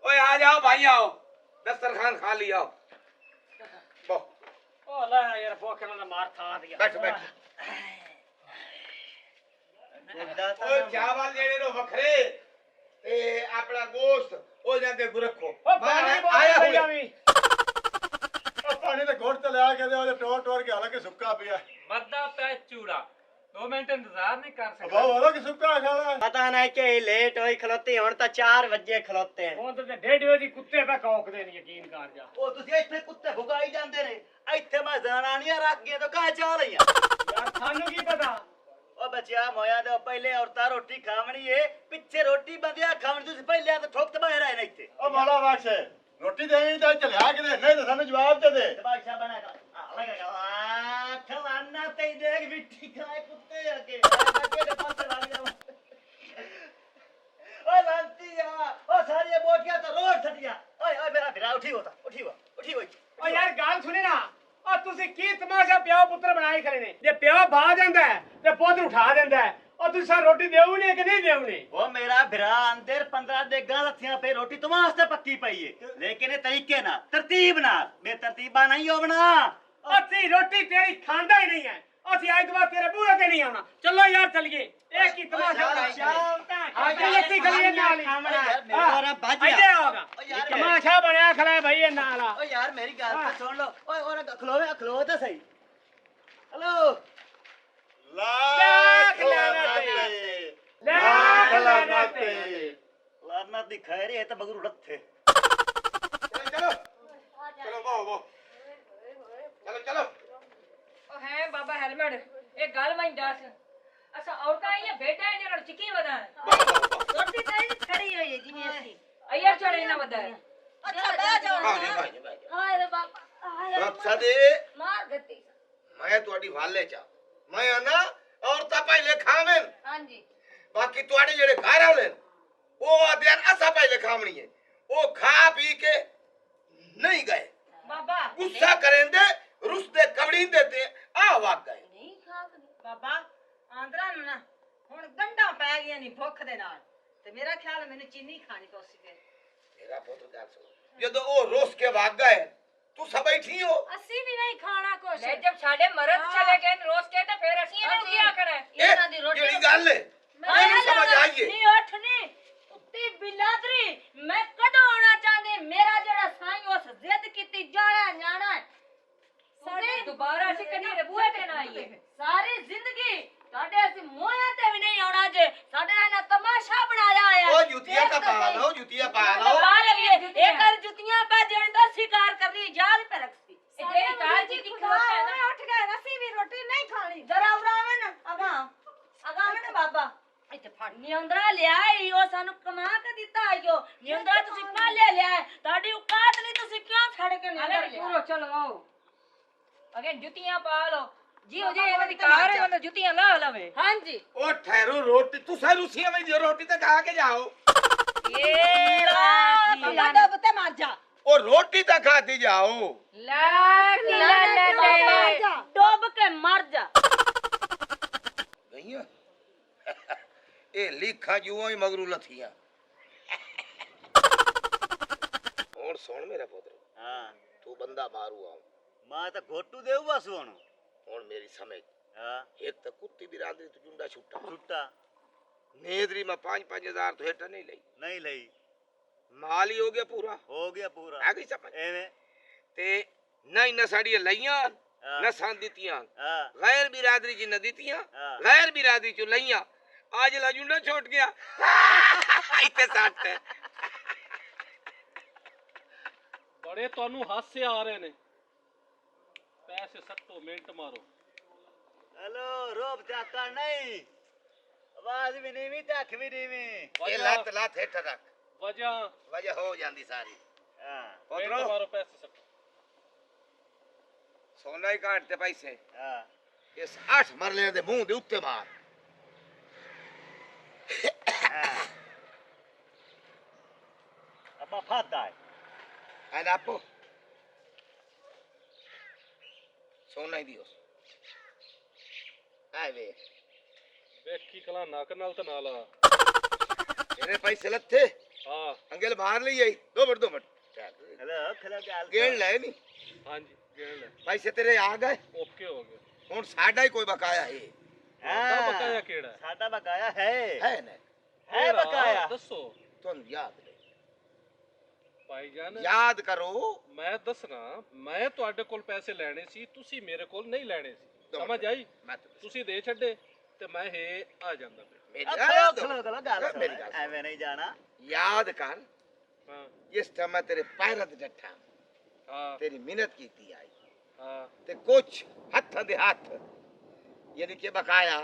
ਓਏ ਆ ਜਾਓ ਭਾਈ ਆਓ दस्तरखान खा लिया ओ ला यार भूख ਨਾਲ ਮਾਰ ਖਾ ਦਿਆ बैठ बैठ ओए चावल जेड़े नो वखरे ते अपना गोश्त ओ जाके गुरखो ओ पानी आया बोल हुए जावी ਉਹ ਪਾਣੀ ਤੇ ਘੋਟ ਤੇ ਲਿਆ ਕੇ ਦੇ ਉਹਦੇ ਟੋਰ ਟੋਰ ਕੇ ਹਾਲਾਂਕਿ ਸੁੱਕਾ ਪਿਆ ਮਰਦਾ ਪਿਆ ਚੂੜਾ 2 ਮਿੰਟ ਇੰਤਜ਼ਾਰ ਨਹੀਂ ਕਰ ਸਕਦਾ ਬਾਬਾ ਉਹਦਾ ਕਿ ਸੁੱਕਾ ਖਾਣਾ ਪਤਾ ਨਹੀਂ ਕਿ ਲੇਟ ਹੋਈ ਖਲੋਤੀ ਹੁਣ ਤਾਂ 4 ਵਜੇ ਖਲੋਤੇ ਹੁਣ ਤੇ 1:30 ਵਜੇ ਕੁੱਤੇ ਪਾ ਕੌਕਦੇ ਨੇ ਯਕੀਨ ਕਰ ਜਾ ਉਹ ਤੁਸੀਂ ਇੱਥੇ ਕੁੱਤੇ ਭੁਗਾਈ ਜਾਂਦੇ ਨੇ ਇੱਥੇ ਮੈਂ ਜ਼ਨਾਨੀਆਂ ਰੱਖ ਕੇ ਤਾਂ ਕਾਹ ਚਾਹ ਲਈਆਂ ਯਾਰ ਸਾਨੂੰ ਕੀ ਪਤਾ ਉਹ ਬੱਚਿਆ ਮੋਇਆ ਦੇ ਪਹਿਲੇ ਔਰਤਾਂ ਰੋਟੀ ਖਾਵਣੀ ਏ ਪਿੱਛੇ ਰੋਟੀ ਬੰਦਿਆ ਖਾਵਣੀ ਤੁਸੀਂ ਪਹਿਲੇ ਤਾਂ ਠੋਕ ਬਾਹਰ ਆਏ ਨੇ ਇੱਥੇ ਉਹ ਮਾਲਾ ਬਖਸ਼ ਰੋਟੀ ਦੇਣੀ ਤਾਂ ਚਲਿਆ ਕਿ ਨਹੀਂ ਤਾਂ ਸਾਨੂੰ ਜਵਾਬ ਦੇ ਦੇ ਬਾਦਸ਼ਾਹ ਬਣਾਗਾ ਲਗਾ ਖਵਾਨਾ ਤੇ ਦੇਖ ਮਿੱਠੀ ਖਾਏ ਕੁੱਤੇ ਅੱਗੇ ਅੱਗੇ ਦੇ ਪਾਸੇ ਲੱਗ ਜਾਓ ਓਏ ਲੰਤੀਆ ਉਹ ਸਾਰੀਆਂ ਬੋਟੀਆਂ ਤਾਂ ਰੋਡ ਛੱਡੀਆਂ ਓਏ ਓਏ ਮੇਰਾ ਵੀਰਾ ਉਠੀ ਓਏ ਓ ਯਾਰ ਗੱਲ ਸੁਣੇ ਨਾ ਓ ਤੁਸੀਂ ਕੀ ਤਮਾਸ਼ਾ ਪਿਓ ਪੁੱਤਰ ਬਣਾਈ ਖੜੇ ਨੇ ਜੇ ਪਿਓ ਭਾ ਜਾਂਦਾ ਹੈ ਤੇ ਪੁੱਤ ਉਠਾ ਦਿੰਦਾ ਹੈ ਉਹ ਤੁਸੀਂ ਸਾਨੂੰ ਰੋਟੀ ਦੇਉਣੇ ਕਿ ਨਹੀਂ ਦੇਉਣੇ ਉਹ ਮੇਰਾ ਵੀਰਾ ਅੰਦਰ 15 ਦੇ ਗਾਂ ਲੱਥੀਆਂ ਪਈ ਰੋਟੀ ਤੁਮ ਵਾਸਤੇ ਪੱਕੀ ਪਈ ਏ ਲੇਕਿਨ ਇਹ ਤਰੀਕੇ ਨਾਲ ਤਰਤੀਬ ਨਾਲ ਬੇਤਰਤੀਬਾ ਨਹੀਂ ਹੋਵਣਾ ਅਸੀਂ ਰੋਟੀ ਤੇਰੀ ਖਾਂਦਾ ਹੀ ਨਹੀਂ ਹੈ ਅਸੀਂ ਅੱਜ ਤੋਂ ਬਾਅਦ ਤੇਰੇ ਬੂਹੇ ਤੇ ਨਹੀਂ ਆਉਣਾ ਚਲੋ ਯਾਰ ਚੱਲੀਏ ਇਹ ਕੀ ਤਮਾਸ਼ਾ ਬਣਾਈ ਸ਼ਾਮ ਤੱਕ ਆ ਜਾ ਲੱਤੀ ਖੜੀ ਨਾਲ ਹੀ ਇੱਥੇ ਆਉਗਾ ਤਮਾਸ਼ਾ ਬਣਿਆ ਖੜਾ ਭਾਈ ਇਹ ਨਾਲ ਆ ਓ ਯਾਰ ਮੇਰੀ ਗੱਲ ਤਾਂ ਸੁਣ ਲਓ ਓਏ ਉਹ ਖਲੋ ਤਾਂ ਸਹੀ ਹਲੋ ਲੱਖ ਲਾਨਤ ਲਾਨਤ ਦੀ ਖੈਰ ਇਹ ਤਾਂ ਬਗਰੂ ਰੱਥੇ चलो चलो वाह चलो चलो ਉਹ ਹੈ ਬਾਬਾ ਹੈਲਮਟ ਇਹ ਗੱਲ ਮੈਂ ਦੱਸ ਅਸਾਂ ਔਰਤਾਂ ਆਈਆਂ ਬੇਟਾ ਇਹਨਾਂ ਨਾਲ ਚਿੱਕੀ ਵਧਾ ਰੋਟੀ ਤਾਂ ਹੀ ਖੜੀ ਹੋਈ ਹੈ ਜਿਵੇਂ ਅਸੀਂ ਅਈਰ ਚੜੇ ਨਾ ਵਧਾ ਅੱਛਾ ਬਹਿ ਜਾਓ ਹਾਏ ਰੇ ਬਾਬਾ ਹਾਏ रक्षादे ਮਾਰ ਦਿੱਤੀ मैं ਤੁਹਾਡੀ ਵਾਲੇ ਚ ਮੈਂ ਆਨਾ ਔਰਤਾਂ ਪਹਿਲੇ ਖਾਵੇਂ ਹਾਂਜੀ ਬਾਕੀ ਤੁਹਾਡੇ ਜਿਹੜੇ ਘਰ ਵਾਲੇ ਉਹ ਆਦਿਆਂ ਅਸਾਂ ਪਹਿਲੇ ਖਾਵਣੀ ਹੈ ਉਹ ਖਾ ਪੀ ਕੇ ਨਹੀਂ ਗਏ ਬਾਬਾ ਗੁੱਸਾ ਕਰੇਂਦੇ ਰੁੱਸ ਦੇ ਕਵੜੀ ਦੇਤੇ ਆ ਵਾਕ ਗਏ ਨਹੀਂ ਖਾ ਕੇ ਬਾਬਾ ਆਂਦਰਾ ਦੇ ਨਾਲ ਤੇ ਮੇਰਾ ਖਿਆਲ ਹੈ ਮੈਨੂੰ ਚੀਨੀ ਖਾਣੀ ਪਊਗੀ ਫਿਰ ਮੇਰਾ ਪੁੱਤ ਗੱਲ ਸੁਣ ਜਦੋਂ ਉਹ ਰੋਸ ਕੇ ਭਾਗ ਗਏ ਤੂੰ ਸਭ ਬੈਠੀ ਹੋ ਅਸੀਂ ਵੀ ਨਹੀਂ ਖਾਣਾ ਕੁਛ ਲੈ ਜਬ ਸਾਡੇ ਮਰਦ ਚਲੇ ਗਏ ਨੇ ਰੋਜ਼ ਕੇ ਤੇ ਫਿਰ ਅਸੀਂ ਇਹਨਾਂ ਨੂੰ ਕੀ ਆਖਣਾ ਹੈ? ਇਹਨਾਂ ਦੀ ਰੋਟੀ ਜਿਹੜੀ ਗੱਲ ਹੈ ਮੈਨੂੰ ਸਮਝ ਆਈਏ ਨਹੀਂ ਉੱਠ ਨਹੀਂ ਉੱਤੀ ਬਿਲਾਦਰੀ ਮੈਂ ਕਦੋਂ ਆਉਣਾ ਚਾਹੁੰਦੀ ਮੇਰਾ ਜਿਹੜਾ ਸਾਈਂ ਉਸ ਜ਼ਿੱਦ ਕੀਤੀ ਜਾਣਾ ਸਾਡੇ ਦੁਬਾਰਾ ਅਸੀਂ ਕਦੀ ਰਬੂਏ ਤੇ ਨਾ ਆਈਏ ਸਾਰੀ ਜ਼ਿੰਦਗੀ ਤੁਹਾਡੇ ਅਸੀਂ ਮੋਹਿਆਂ ਤੇ ਵੀ ਨਹੀਂ ਆਉਣਾ ਜੇ ਸਾਡੇ ਇਹਨਾਂ ਤਮਾਸ਼ਾ ਬਣਾਇਆ ਹੋਇਆ ਉਹ ਜੁੱਤੀਆਂ ਤਾਂ ਪਾ ਲਓ ਜੁੱਤੀਆਂ ਪਾ ਲਓ ਇਹ ਕਰ ਜੁੱਤੀਆਂ ਪਾ ਜਿਹੜੀ ਦਾ ਸ਼ਿਕਾਰ ਕਰਨੀ ਯਾਦ ਪੈ ਰੱਖੀ ਇਹ ਜਿਹੜੀ ਕਾਲ ਜੀ ਦੀ ਖਲੋਤਾ ਹੈ ਨਾ ਉੱਠ ਗਏ ਅਸੀਂ ਵੀ ਰੋਟੀ ਨਹੀਂ ਖਾਣੀ ਜਰਾ ਉਰਾਵਨ ਅਗਾਵਨ ਬਾਬਾ ਇੱਥੇ ਫੜ ਨਿਯੰਦਰਾ ਲਿਆਈ ਉਹ ਸਾਨੂੰ ਕਮਾ ਕੇ ਦਿੱਤਾ ਆਇਓ ਨਿਯੰਦਰਾ ਤੁਸੀਂ ਪਾਲੇ ਲਿਆ ਤੁਹਾਡੀ ਔਕਾਤ ਨਹੀਂ ਤੁਸੀਂ ਕਿਉਂ ਛੱਡ ਕੇ ਨਿਯੰਦਰ ਅਗਰ ਲਿਆ ਪੂਰੋ ਚਲੋ ਆਓ ਅਗੇ ਜੁੱਤੀਆਂ ਪਾ ਲਓ ਜੀ ਹੋ ਜੇ ਇਹਨਾਂ ਦੀ ਕਾਰ ਹੈ ਮਤਲਬ ਜੁੱਤੀਆਂ ਲਾ ਲਵੇ ਹਾਂਜੀ ਉਹ ਠਹਿਰੋ ਰੋਟੀ ਤੁਸੀਂ ਰੁਸੀਆਂ ਵਿੱਚ ਰੋਟੀ ਤਾਂ ਖਾ ਕੇ ਜਾਓ ਇਹ ਬਾਬਾ ਡੱਬ ਤੇ ਮਰ ਜਾ ਉਹ ਰੋਟੀ ਤਾਂ ਖਾਤੀ ਜਾਓ ਲਾ ਕੀ ਲਾ ਮਰ ਜਾ ਡੁੱਬ ਕੇ ਮਰ ਜਾ ਗਈਆਂ ਇਹ ਲੀਖਾਂ ਜੂਆਂ ਹੀ ਮਗਰੂ ਲਥੀਆਂ ਹੁਣ ਸੁਣ ਮੇਰਾ ਪੁੱਤਰ ਹਾਂ ਤੂੰ ਬੰਦਾ ਮਾਰੂ ਆਉਂ ਮੈਂ ਤਾਂ ਘੋਟੂ ਦੇਊਗਾ ਸੁਣ ਹੁਣ ਮੇਰੀ ਸਮਝ ਹਾਂ ਇੱਕ ਤਾਂ ਕੁੱਤੀ ਦੀ ਰਾਂਦਰੀ ਤੂੰ ਜੁੰਡਾ ਛੁੱਟਾ ਛੁੱਟਾ ਨੇਦਰੀ ਮੈਂ 5-5000 ਤੋਂ ਹੇਠ ਨਹੀਂ ਲਈ ਨਹੀਂ ਲਈ ਮਾਲ ਹੀ ਹੋ ਗਿਆ ਪੂਰਾ ਹੋ ਗਿਆ ਪੂਰਾ ਆ ਗਈ ਸਮਝ ਐਵੇਂ ਤੇ ਨਾ ਇਨਾ ਸਾਡੀਆਂ ਲਈਆਂ ਹਾਂ। ਨਾ ਸਾਂ ਦਿੱਤੀਆਂ ਹਾਂ ਗੈਰ ਬਿਰਾਦਰੀ ਜੀ ਨਾ ਦਿੱਤੀਆਂ ਹਾਂ। ਗੈਰ ਬਿਰਾਦਰੀ ਚੋਂ ਲਈਆਂ ਅੱਜ ਲਾ ਜੁੰਡਾ ਛੋਟ ਗਿਆ ਇੱਥੇ ਸੱਟ ਬੜੇ ਤੁਹਾਨੂੰ ਹਾਸੇ ਆ ਰਹੇ ਨੇ ਪੈਸੇ ਸੱਟੋ ਮਿੰਟ ਮਾਰੋ ਹੈਲੋ ਰੋਬ ਚਾਕਾ ਨਹੀਂ ਆਵਾਜ਼ ਵੀ ਨਹੀਂ ਵੀ ਤੇ ਅੱਖ ਵੀ ਨਹੀਂ ਵੀ ਇਹ ਲੱਤ ਲੱਤ ਹੇਠ ਰੱਖ ਵਜ੍ਹਾ ਵਜ੍ਹਾ ਹੋ ਜਾਂਦੀ ਸਾਰੀ ਹਾਂ ਮਿੰਟ ਪੁੱਤਰੋ ਮਾਰੋ ਪੈਸੇ ਸੱਟੋ ਸੋਨਾ ਹੀ ਕਾਟ ਤੇ ਪੈਸੇ ਹਾਂ ਇਸ 8 ਮਰਲੇ ਦੇ ਮੂੰਹ ਦੇ ਉੱਤੇ ਮਾਰ ਆਪਾਂ ਫਾਦਾ ਹੈ ਐਨ ਆਪੋ ਸੋਨਾ ਹੀ ਦਿਓ ਆਏ ਵੇ ਵੇਖੀ ਕਲਾ ਨੱਕ ਨਾਲ ਤੇ ਨਾਲ ਆ ਤੇਰੇ ਪੈਸੇ ਲੱਥੇ ਹਾਂ ਅੰਗਲ ਮਾਰ ਲਈ ਆਈ 2 ਮਿੰਟ ਚੱਲ ਹੈਲੋ ਖਲਾ ਗੱਲ ਗੇਣ ਲੈ ਨਹੀਂ ਹਾਂਜੀ ਗਿਣ ਲੈ ਪੈਸੇ ਤੇਰੇ ਆ ਗਏ ਓਕੇ ਹੋ ਗਿਆ ਹੁਣ ਸਾਡਾ ਹੀ ਕੋਈ ਬਕਾਇਆ ਹੈ ਤੁਹਾਡਾ ਬਕਾਇਆ ਕਿਹੜਾ ਹੈ? ਸਾਡਾ ਬਕਾਇਆ ਹੈ ਹੈ ਨਾ ਹੈ ਕਿਹੜਾ? ਬਕਾਇਆ ਦੱਸੋ ਤੁਹਾਨੂੰ ਯਾਦ ਨਹੀਂ ਭਾਈਜਾਨ ਯਾਦ ਕਰੋ ਮੈਂ ਦੱਸਣਾ ਮੈਂ ਤੁਹਾਡੇ ਕੋਲ ਪੈਸੇ ਲੈਣੇ ਸੀ ਤੁਸੀਂ ਮੇਰੇ ਕੋਲ ਨਹੀਂ ਲੈਣੇ ਸੀ ਦੋ ਸਮਝ ਆਈ ਮੈਂ ਤੁਸੀਂ ਦੇ ਛੱਡੇ ਤੇ ਮੈਂ ਇਹ ਆ ਜਾਂਦਾ ਫਿਰ ਮੇਰੀ ਖਲੋ ਗੱਲ ਖਲੋ ਖਲੋ ਗੱਲ ਸੁਣ ਮੇਰੀ ਗੱਲ ਸੁਣ। ਐਵੇਂ ਨਹੀਂ ਜਾਣਾ ਯਾਦ ਕਰ ਹਾਂ ਜਿਸ ਟਾਈਮ ਮੈਂ ਤੇਰੇ ਪੈਰਾਂ ਤੇ ਡੱਠਾ ਹਾਂ ਤੇਰੀ ਮਿਹਨਤ ਕੀਤੀ ਆਈ ਹਾਂ ਤੇ ਕੁਛ ਹੱਥਾਂ ਦੇ ਹੱਥ ਯਾਨੀ ਕਿ ਬਕਾਇਆ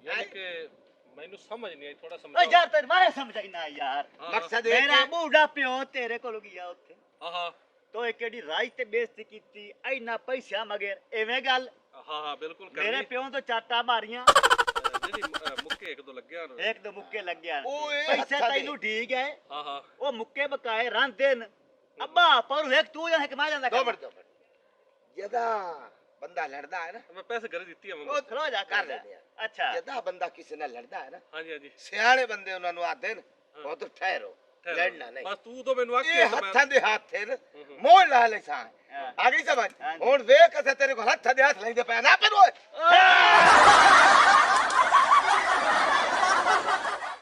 ਯਾਨੀ ਕਿ ਮੈਨੂੰ ਸਮਝ ਨਹੀਂ ਆਈ ਥੋੜਾ ਓ ਸਮਝਾਓ ਯਾਰ ਤੈਨੂੰ ਮਾਰੇ ਸਮਝਾਈ ਨਾ ਯਾਰ ਹਾਂ, ਮਕਸਦ ਇਹ ਮੇਰਾ ਕਿ ਬੂਢਾ ਪਿਓ ਤੇਰੇ ਕੋਲ ਗਿਆ ਉੱਥੇ ਹਾਂ ਹਾਂ ਤੋ ਇਹ ਕਿਹੜੀ ਰਾਜ ਤੇ ਬੇਇੱਜ਼ਤੀ ਕੀਤੀ ਐਨਾ ਪੈਸਾ ਮਗਰ ਐਵੇਂ ਗੱਲ ਹਾਂ ਹਾਂ ਬਿਲਕੁਲ ਮੇਰੇ ਕਰਨੀ ਪਿਓ ਤੋਂ ਚਾਟਾ ਮਾਰੀਆਂ ਜਿਹੜੀ ਮੁੱਕੇ ਇੱਕ ਦੋ ਲੱਗਿਆ ਨਾ ਇੱਕ ਦੋ ਮੁੱਕੇ ਲੱਗਿਆ ਓਏ ਪੈਸੇ ਹੱਥਾਂ ਦੇ। ਤੈਨੂੰ ਠੀਕ ਹੈ ਹਾਂ ਹਾਂ ਉਹ ਮੁੱਕੇ ਬਕਾਏ ਰਾਂਦੇ ਨੇ ਅੱਬਾ ਪਰ ਇੱਕ ਤੂੰ ਜਾਂ ਕਮਾ ਜਾਂਦਾ 2 ਮਿੰਟ ਜਦਾ ਬੰਦਾ ਲੜਦਾ ਹੈ ਨਾ ਮੈਂ ਪੈਸੇ ਘਰੇ ਦਿੱਤੀ ਆ ਉਹ ਮੰਮੀ ਖਲੋ ਜਾ ਕਰ ਲੈਂਦੇ ਆ ਅੱਛਾ ਜਦਾ ਬੰਦਾ ਕਿਸੇ ਨਾਲ ਲੜਦਾ ਹੈ ਨਾ ਹਾਂਜੀ ਹਾਂਜੀ ਸਿਆਣੇ ਬੰਦੇ ਉਹਨਾਂ ਨੂੰ ਆਦੇ ਨੇ ਬਹੁਤ ਠਹਿਰੋ ਠਹਿਰੋ। ਲੜਨਾ ਨਹੀਂ ਬਸ ਤੂੰ ਤਾਂ ਮੈਨੂੰ ਆਖੀ ਇਹ ਹੱਥਾਂ ਦੇ ਹੱਥ ਹੈ ਮੋਹ ਲਾ ਲੈ ਸਾਂ ਹਾਂ। ਆ ਗਈ ਸਮਝ ਹਾਂਜੀ। ਹੁਣ ਵੇਖ ਅਸਾਂ ਤੇਰੇ ਕੋਲ ਹੱਥਾਂ ਦੇ ਹੱਥ ਲੈਂਦੇ ਪਏ ਨਾ ਪਰ ਓਏ